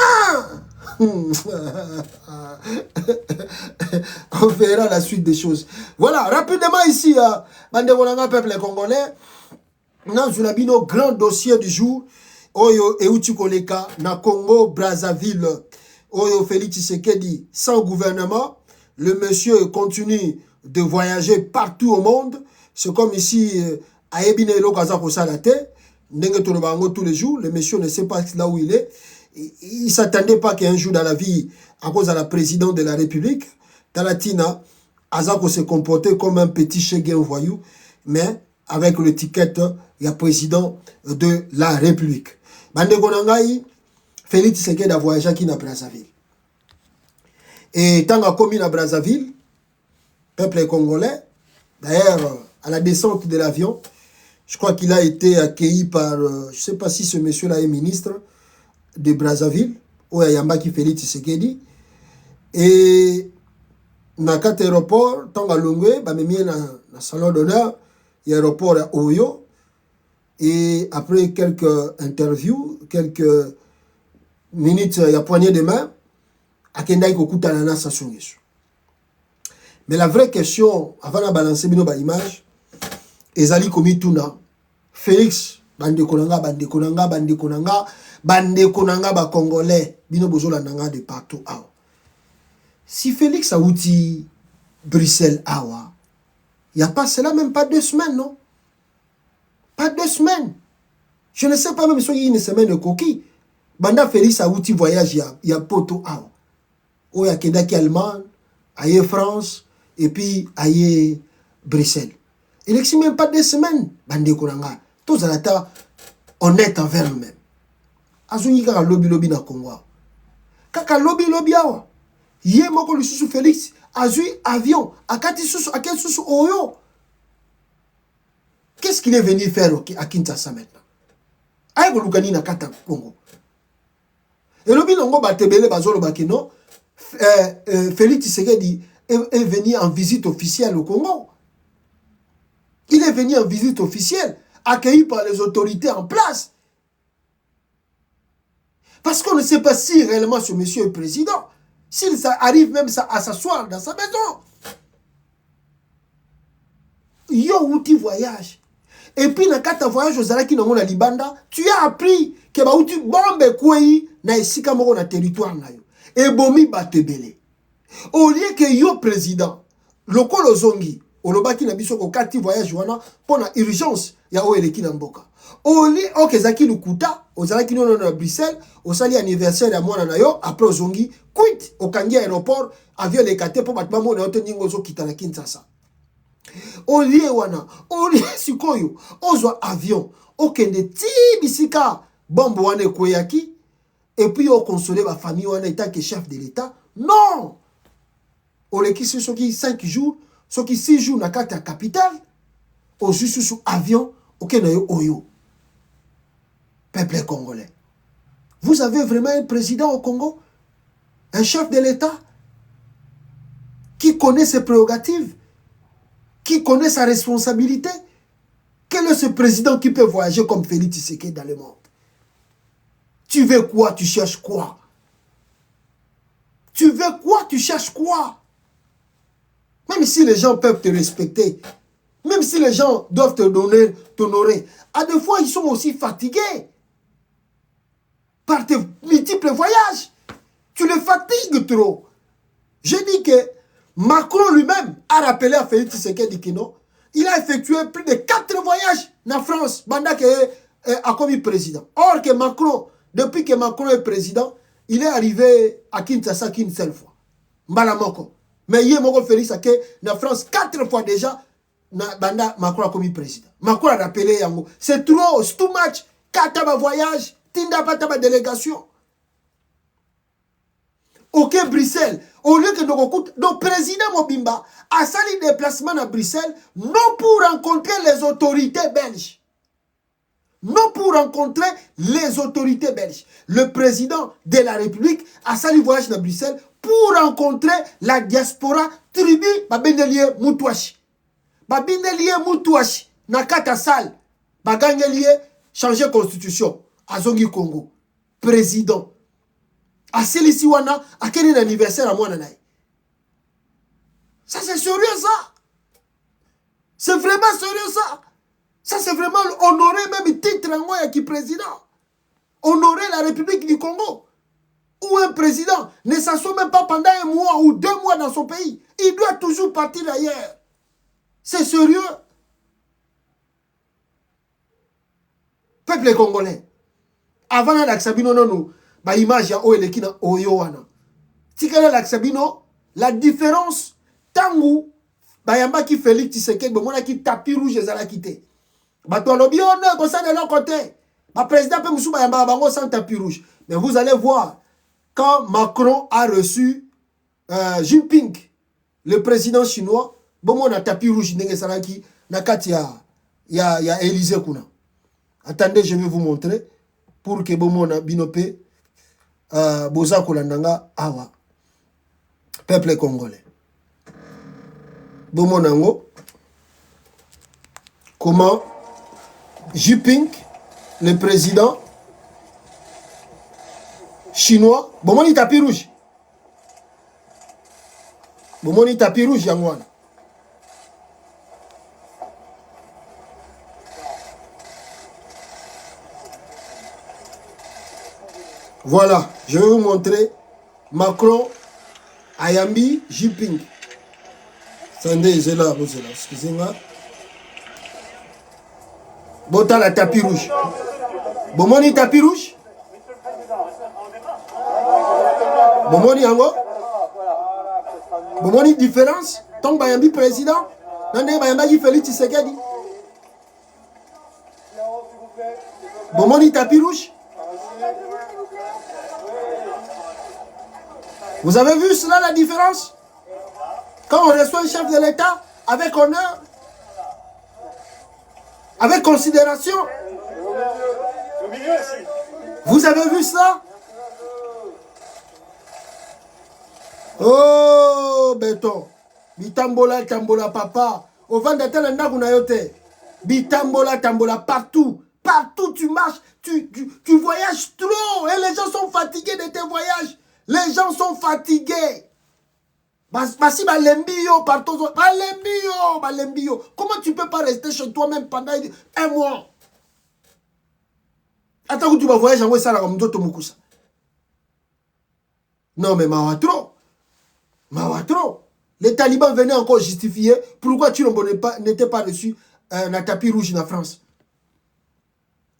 Ah! On verra la suite des choses. Voilà, rapidement ici, Bande peuple congolais, nous avons un grand dossier du jour. Oyo Euti Koleka, na Congo, Brazzaville. Oyo Félix Tshisekedi, sans gouvernement. Le monsieur continue de voyager partout au monde. C'est comme ici, à Ebine Lokazako Salate. Tous les jours, le monsieur ne sait pas là où il est. Il ne s'attendait pas qu'un jour dans la vie, à cause de la présidente de la République, Talatina, Azako se comportait comme un petit chéguin voyou, mais avec l'étiquette, il y a président de la République. Bande Gonangaï, Félix Tshisekedi a voyagé à Brazzaville. Et tant qu'il a commis à Brazzaville, peuple congolais, d'ailleurs, à la descente de l'avion, je crois qu'il a été accueilli par, je ne sais pas si ce monsieur-là est ministre de Brazzaville, ou Yambaki Félix Tshisekedi. Et dans 4 aéroports, tant qu'à Longwe, dans le salon d'honneur, il y a l'aéroport à Oyo. Et après quelques interviews, quelques minutes, il y a poignée de main, à Kendai Kokutanana Sassongesu. Mais la vraie question, avant de balancer une image, Ezali Komituna, Félix, Bande Konanga, Bande Konanga, Bande Konanga, Bande Konanga, ba Congolais, Bino Bozola Nanga de partout. Awa. Si Félix a outi Bruxelles, Awa, il n'y a pas cela, même pas 2 semaines, non? Pas 2 semaines. Je ne sais pas même si il y a une semaine de coquille. Banda Félix a outi voyage, il y a Poto, Awa. Où il y a Kedaki Allemagne, aïe France, et puis aïe Bruxelles. Il n'existe même pas 2 semaines, Bande Konanga. Tous à l'état honnête envers nous-mêmes. Azuni kaka lobby na Congo. Kaka lobby awa. Yé moko lususu Félix azui avion akati susu akati susu oyo. Qu'est-ce qu'il est venu faire à Kinshasa maintenant? Aïe lukani na kata Congo. Et lobby nango batebele bazolo bakino Félix Tshisekedi est venu en visite officielle au Congo. Il est venu en visite officielle, accueilli par les autorités en place. Parce qu'on ne sait pas si réellement ce monsieur est président. S'il arrive même à s'asseoir dans sa maison. Yo outi voyage. Et puis dans quatre voyages aux Alaki dans la Libanda, tu as appris que ba outi bombe kwei na esika moko na territoire na yo. Et bomi batebele. Au lieu que yo président, lokolo zongi, olobaki na biso ko kati voyage wana pona urgence ya o eleki na mboka. Au lieu que zaki lukuta, ozalaki nono na Bruxelles, osali anniversaire ya mwana na yo, après ozongi, quit okangi aéroport, avion lekate po batba mo na yote ningo zo kita na Kinshasa. Olie wana, olie sikoyo, ozwa avion, okende ti bisika, bombe wana kweyaki, et puis on consolé la famille wana étant que chef de l'État. Non! Oleki ce qui 5 jours, ce qui 6 jours na kata capitale, au juste sous avion, ok na yo oyo. Peuple congolais. Vous avez vraiment un président au Congo, un chef de l'État, qui connaît ses prérogatives, qui connaît sa responsabilité. Quel est ce président qui peut voyager comme Félix Tshisekedi dans le monde? Tu veux quoi? Tu cherches quoi? Tu veux quoi? Tu cherches quoi? Même si les gens peuvent te respecter, même si les gens doivent t'honorer, à des fois ils sont aussi fatigués par tes multiples voyages. Tu les fatigues trop. Je dis que Macron lui-même a rappelé à Félix Tshisekedi que non, il a effectué plus de 4 voyages en France pendant qu'il a commis président. Or que Macron, depuis que Macron est président, il est arrivé à Kinshasa qu'une seule fois. Mbalamoko. Mais il y a Félix a en France 4 fois déjà, Macron a commis président. Macron a rappelé Yango. C'est trop, c'est too much. 4 voyages, Tinda Pataba délégation. Ok, Bruxelles. Au lieu que le président Mobimba a sali déplacement à Bruxelles, non pour rencontrer les autorités belges. Non pour rencontrer les autorités belges. Le président de la République a sali voyage à Bruxelles pour rencontrer la diaspora tribu Babendelie Moutouachi. Babendelie Moutouachi, Nakata Sal, Bagangelie, changer constitution, Azongi Congo. Président. A celui-ci wana, a quel anniversaire à moi nanaï. Ça c'est sérieux ça. C'est vraiment sérieux ça. Ça c'est vraiment honorer même titre qui président. Honorer la République du Congo. Où un président ne s'assoit même pas pendant 1 mois ou 2 mois dans son pays. Il doit toujours partir ailleurs. C'est sérieux. Peuple congolais. Avant l'accabino non ba image ya oelekina oyo wana. Tikala l'accabino la différence tangu bayamba ki Félix Tshisekedi bomona ki tapis rouge ezala quitté. Bato lobi on ko ça de l'autre côté. Ba président pe musu bayamba bango sans tapis rouge. Mais vous allez voir quand Macron a reçu Jinping, le président chinois, bomona tapis rouge ndenge salaki na kati ya Élysée kuna. Attendez, je vais vous montrer pour que bomona binope boza kolandanga awa peuple congolais. Bomonango comment Jinping, le président chinois, bomoni tapis rouge. Bomoni tapis rouge yangwana. Voilà, je vais vous montrer Macron, Ayambi, Jinping. Attendez, c'est là, excusez-moi. Bota la tapis rouge. Bomoni tapis rouge. Bomoni yango. Bomoni différence. Tant Bayambi président. Nande Bayambi Félix Tshisekedi. Bomoni tapis rouge. Vous avez vu cela, la différence? Quand on reçoit un chef de l'État avec honneur, avec considération. Vous avez vu cela? Oh, béton. Bitambola, tambola, papa. Au vent de tel endroit, vous n'avez pas. Bitambola, tambola, partout. Partout tu marches, tu voyages trop. Et les gens sont fatigués de tes voyages. Les gens sont fatigués. Basi balembio partout. Balembio. Comment tu peux pas rester chez toi même pendant 1 mois? Attends que tu vas voyager en ça comme d'autres Mukusa. Non mais Mawatro. Les talibans venaient encore justifier pourquoi tu n'étais pas reçu un tapis rouge en France.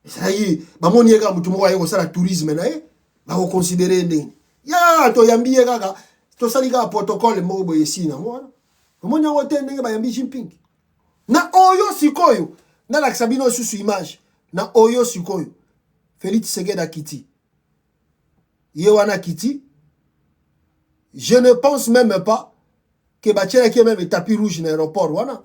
Ça y est, mon yega mutumo ayo ça la tourisme na e ba ko considérer ndeni. Ya to yambi yega to salika protocole mo bo yesi na mo. Mo nyango te ndenge ba yambi Jinping. Na oyo sikoyo. Na la Sabino sous image. Na oyo sikoyo. Félix Tshisekedi Akiti. Yewana Kiti. Je ne pense même pas que Bachela qui est même tapis rouge dans l'aéroport. Wana.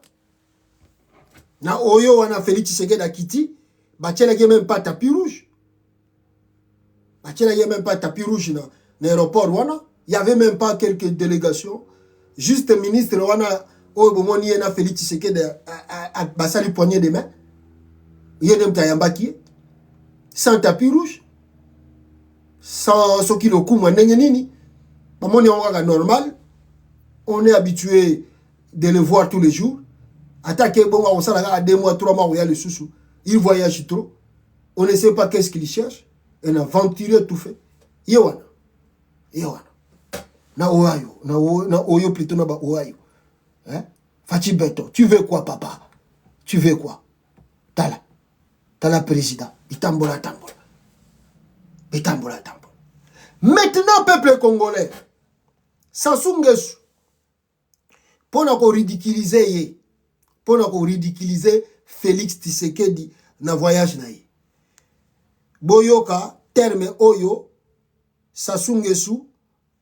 Na oyo wana Félix Tshisekedi Akiti. Bachela qui est même pas tapis rouge. Bachela qui est même pas tapis rouge dans l'aéroport. Wana. Il n'y avait même pas quelques délégations. Juste ministre wana. Oyo bomoni yena Félix Tshisekedi a basali poignée de main. Yena mtayambaki. Sans tapis rouge. Sans ce qui le coup nini. Bomoni on normal. On est habitué de le voir tous les jours. Attaquer bon on s'en à 2 mois, 3 mois, il y a le sous. Il voyage trop. On ne sait pas qu'est-ce qu'il cherche. Un aventurier tout fait. Yewana. Na oyo. Na oyo plutôt na ba oyo. Hein? Fati Beto, tu veux quoi, papa? Tu veux quoi? Tala président. Itambola. Maintenant, peuple congolais, Sassou Nguesso, pour nous ridiculiser, Félix Tshisekedi na voyage na ye. Boyoka, terme oyo, Sassou Nguesso,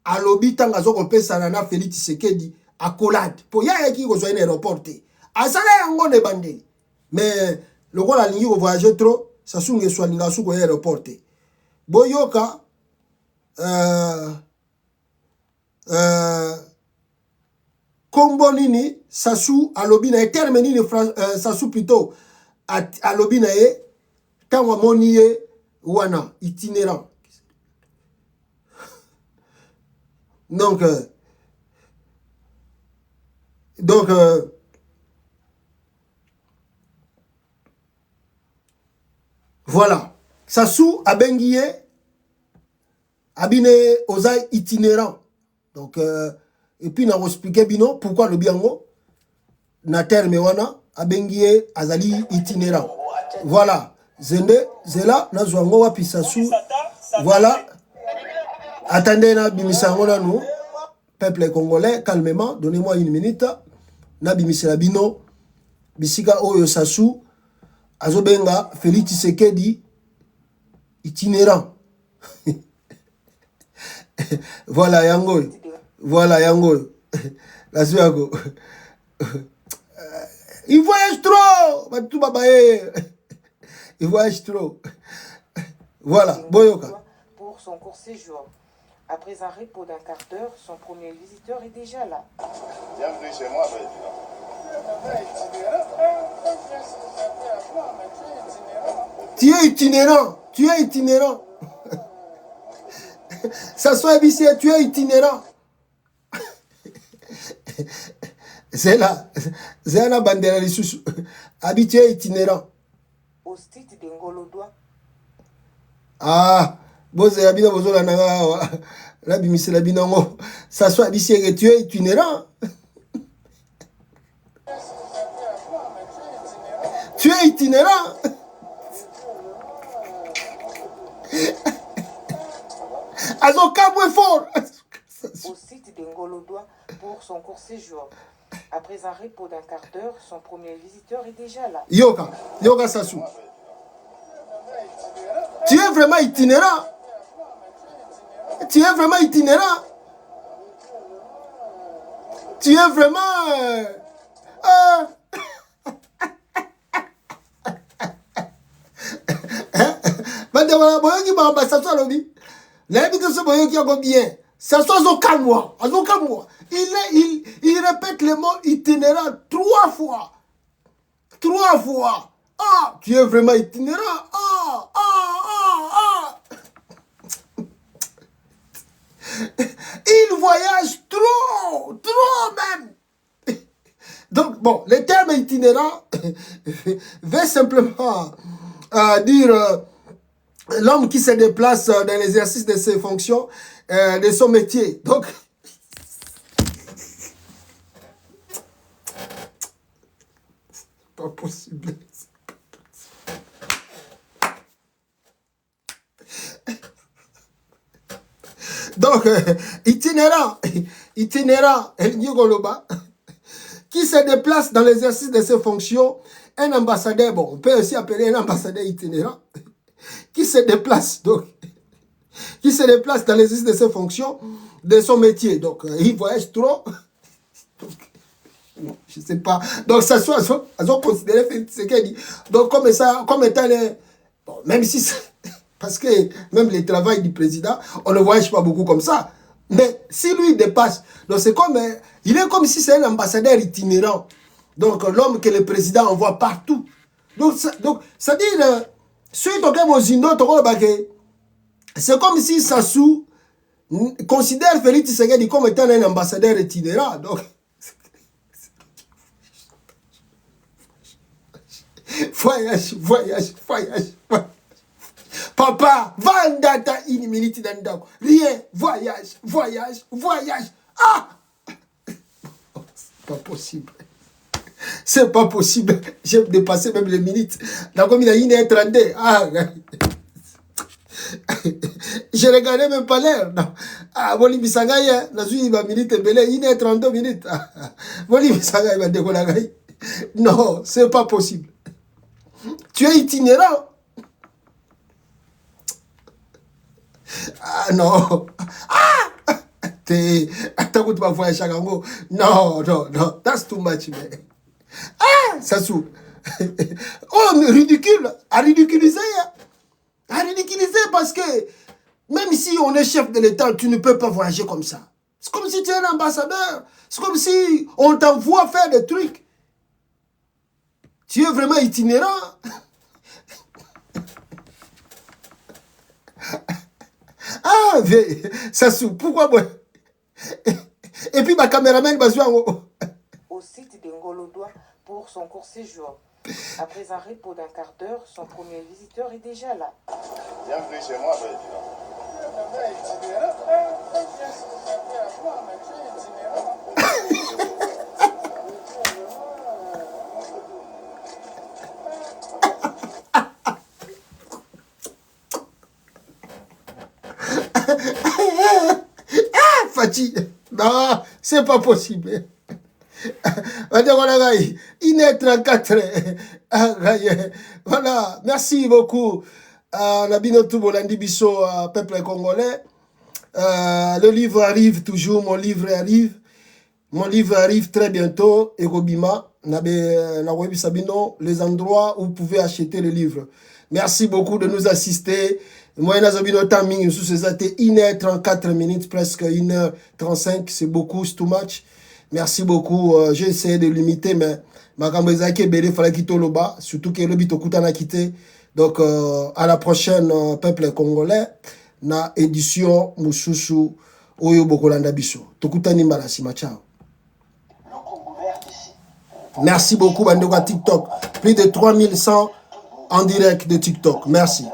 alobi tanga zoko pesa na Félix Tshisekedi, accolade pour ya qui ko zoine aéroporté asala yango ne bandeli mais le roi la ligne ko voyager trop ça sunge so linga su ko aéroporté boyoka kombo nini Sassou alobi na terme nini Sassou plutôt alobi na e tanwa moniye wana itinérant donc voilà. Sassou Abenguié abine oza itinérant. Donc et puis n'a expliqué bino pourquoi le biango na terme wana Abenguié azali itinérant. Voilà. Zende zela na zwango wapi Sassou. Voilà. Attendez na bimisango na nous. Peuple congolais, calmement, donnez-moi une minute. Nabi Miselabino, Bisika Oyo Sassou, Azobenga, Félix Tshisekedi, itinérant. Voilà, Yango. La Suago. Il voyage trop! Il voyage trop. Voilà, Boyoka. Pour son court séjour. Après un repos d'un quart d'heure, son premier visiteur est déjà là. Bienvenue chez moi, président. Tu es itinérant. Ça soit habitué, tu es itinérant. C'est là la bandera de sous. Habitué itinérant. Au site de Ngolodois. Ah, Bose Abina Bozola Naga, la bimise la binango. Ça soit habitué que tu es itinérant. Tu es itinérant. Azoka moins fort. Au site de Ngolodois pour son court séjour. Après un repos d'un quart d'heure, son premier visiteur est déjà là. Yoga Sassou. Tu es vraiment itinérant. Tu es vraiment ça soit il répète le mot itinérant 3 fois. Ah, tu es vraiment itinérant. Il voyage trop même. Donc, bon, le terme itinérant veut simplement dire l'homme qui se déplace dans l'exercice de ses fonctions, de son métier. Donc, c'est pas possible. itinérant, qui qui se déplace dans l'exercice de ses fonctions, un ambassadeur, bon, on peut aussi appeler un ambassadeur itinérant, qui se déplace, donc, qui se déplace dans l'exercice de ses fonctions, de son métier. Donc, il voyage trop. Donc, je ne sais pas. Donc, ça soit, elles ont considéré ce qu'elle dit. Donc, comme ça, comme étant les... Bon, même si... Parce que même le travail du président, on ne voyage pas beaucoup comme ça. Mais si lui dépasse, donc c'est comme... il est comme si c'est un ambassadeur itinérant. Donc, l'homme que le président envoie partout. Donc, c'est-à-dire, c'est comme si Sassou considère Félix Tshisekedi comme étant un ambassadeur itinérant. Donc, voyage. Papa, va en data une minute dans le rien, voyage. Ah! C'est pas possible. C'est pas possible. J'ai dépassé même les minutes. Donc, comme il a 1h32. Ah! Je regardais même pas l'heure. Ah, Boli Bisangaya, la suite, il va minute belé, 1h32 minutes. Boli Bisangaya, il va décoller. Non, c'est pas possible. Tu es itinérant. Ah, non. Ah! Attends, tu vas voir Chagango. Non, that's too much, man. Ah, ça sous. Oh, ridicule. À ridiculiser. À ridiculiser parce que même si on est chef de l'État, tu ne peux pas voyager comme ça. C'est comme si tu es un ambassadeur. C'est comme si on t'envoie faire des trucs. Tu es vraiment itinérant. Ah, ça sous. Pourquoi moi? Et puis ma caméraman va jouer au site de Ngolodois pour son court séjour. Après un repos d'un quart d'heure, son premier visiteur est déjà là. Bienvenue chez moi, Ah, fatigue. Non, c'est pas possible. 1h34. Voilà, merci beaucoup. Nabino Toubolandi Bisso, peuple congolais. Le livre arrive toujours, mon livre arrive. Mon livre arrive très bientôt. Erobima, les endroits où vous pouvez acheter le livre. Merci beaucoup de nous assister. Moi, Nazobino Taming, sous ces 1h34 minutes, presque 1h35, c'est beaucoup, c'est too much. Merci beaucoup. J'ai essayé de limiter, mais Makambezaki et Bélé, il fallait quitter le bas, surtout que le Bitokuta n'a quitté. Donc, à la prochaine, peuple congolais, na édition Moussousou Oyo Bokolanda Biso. Tokuta Nimbala Sima, ciao. Merci beaucoup, Bandega TikTok. Plus de 3100 en direct de TikTok. Merci.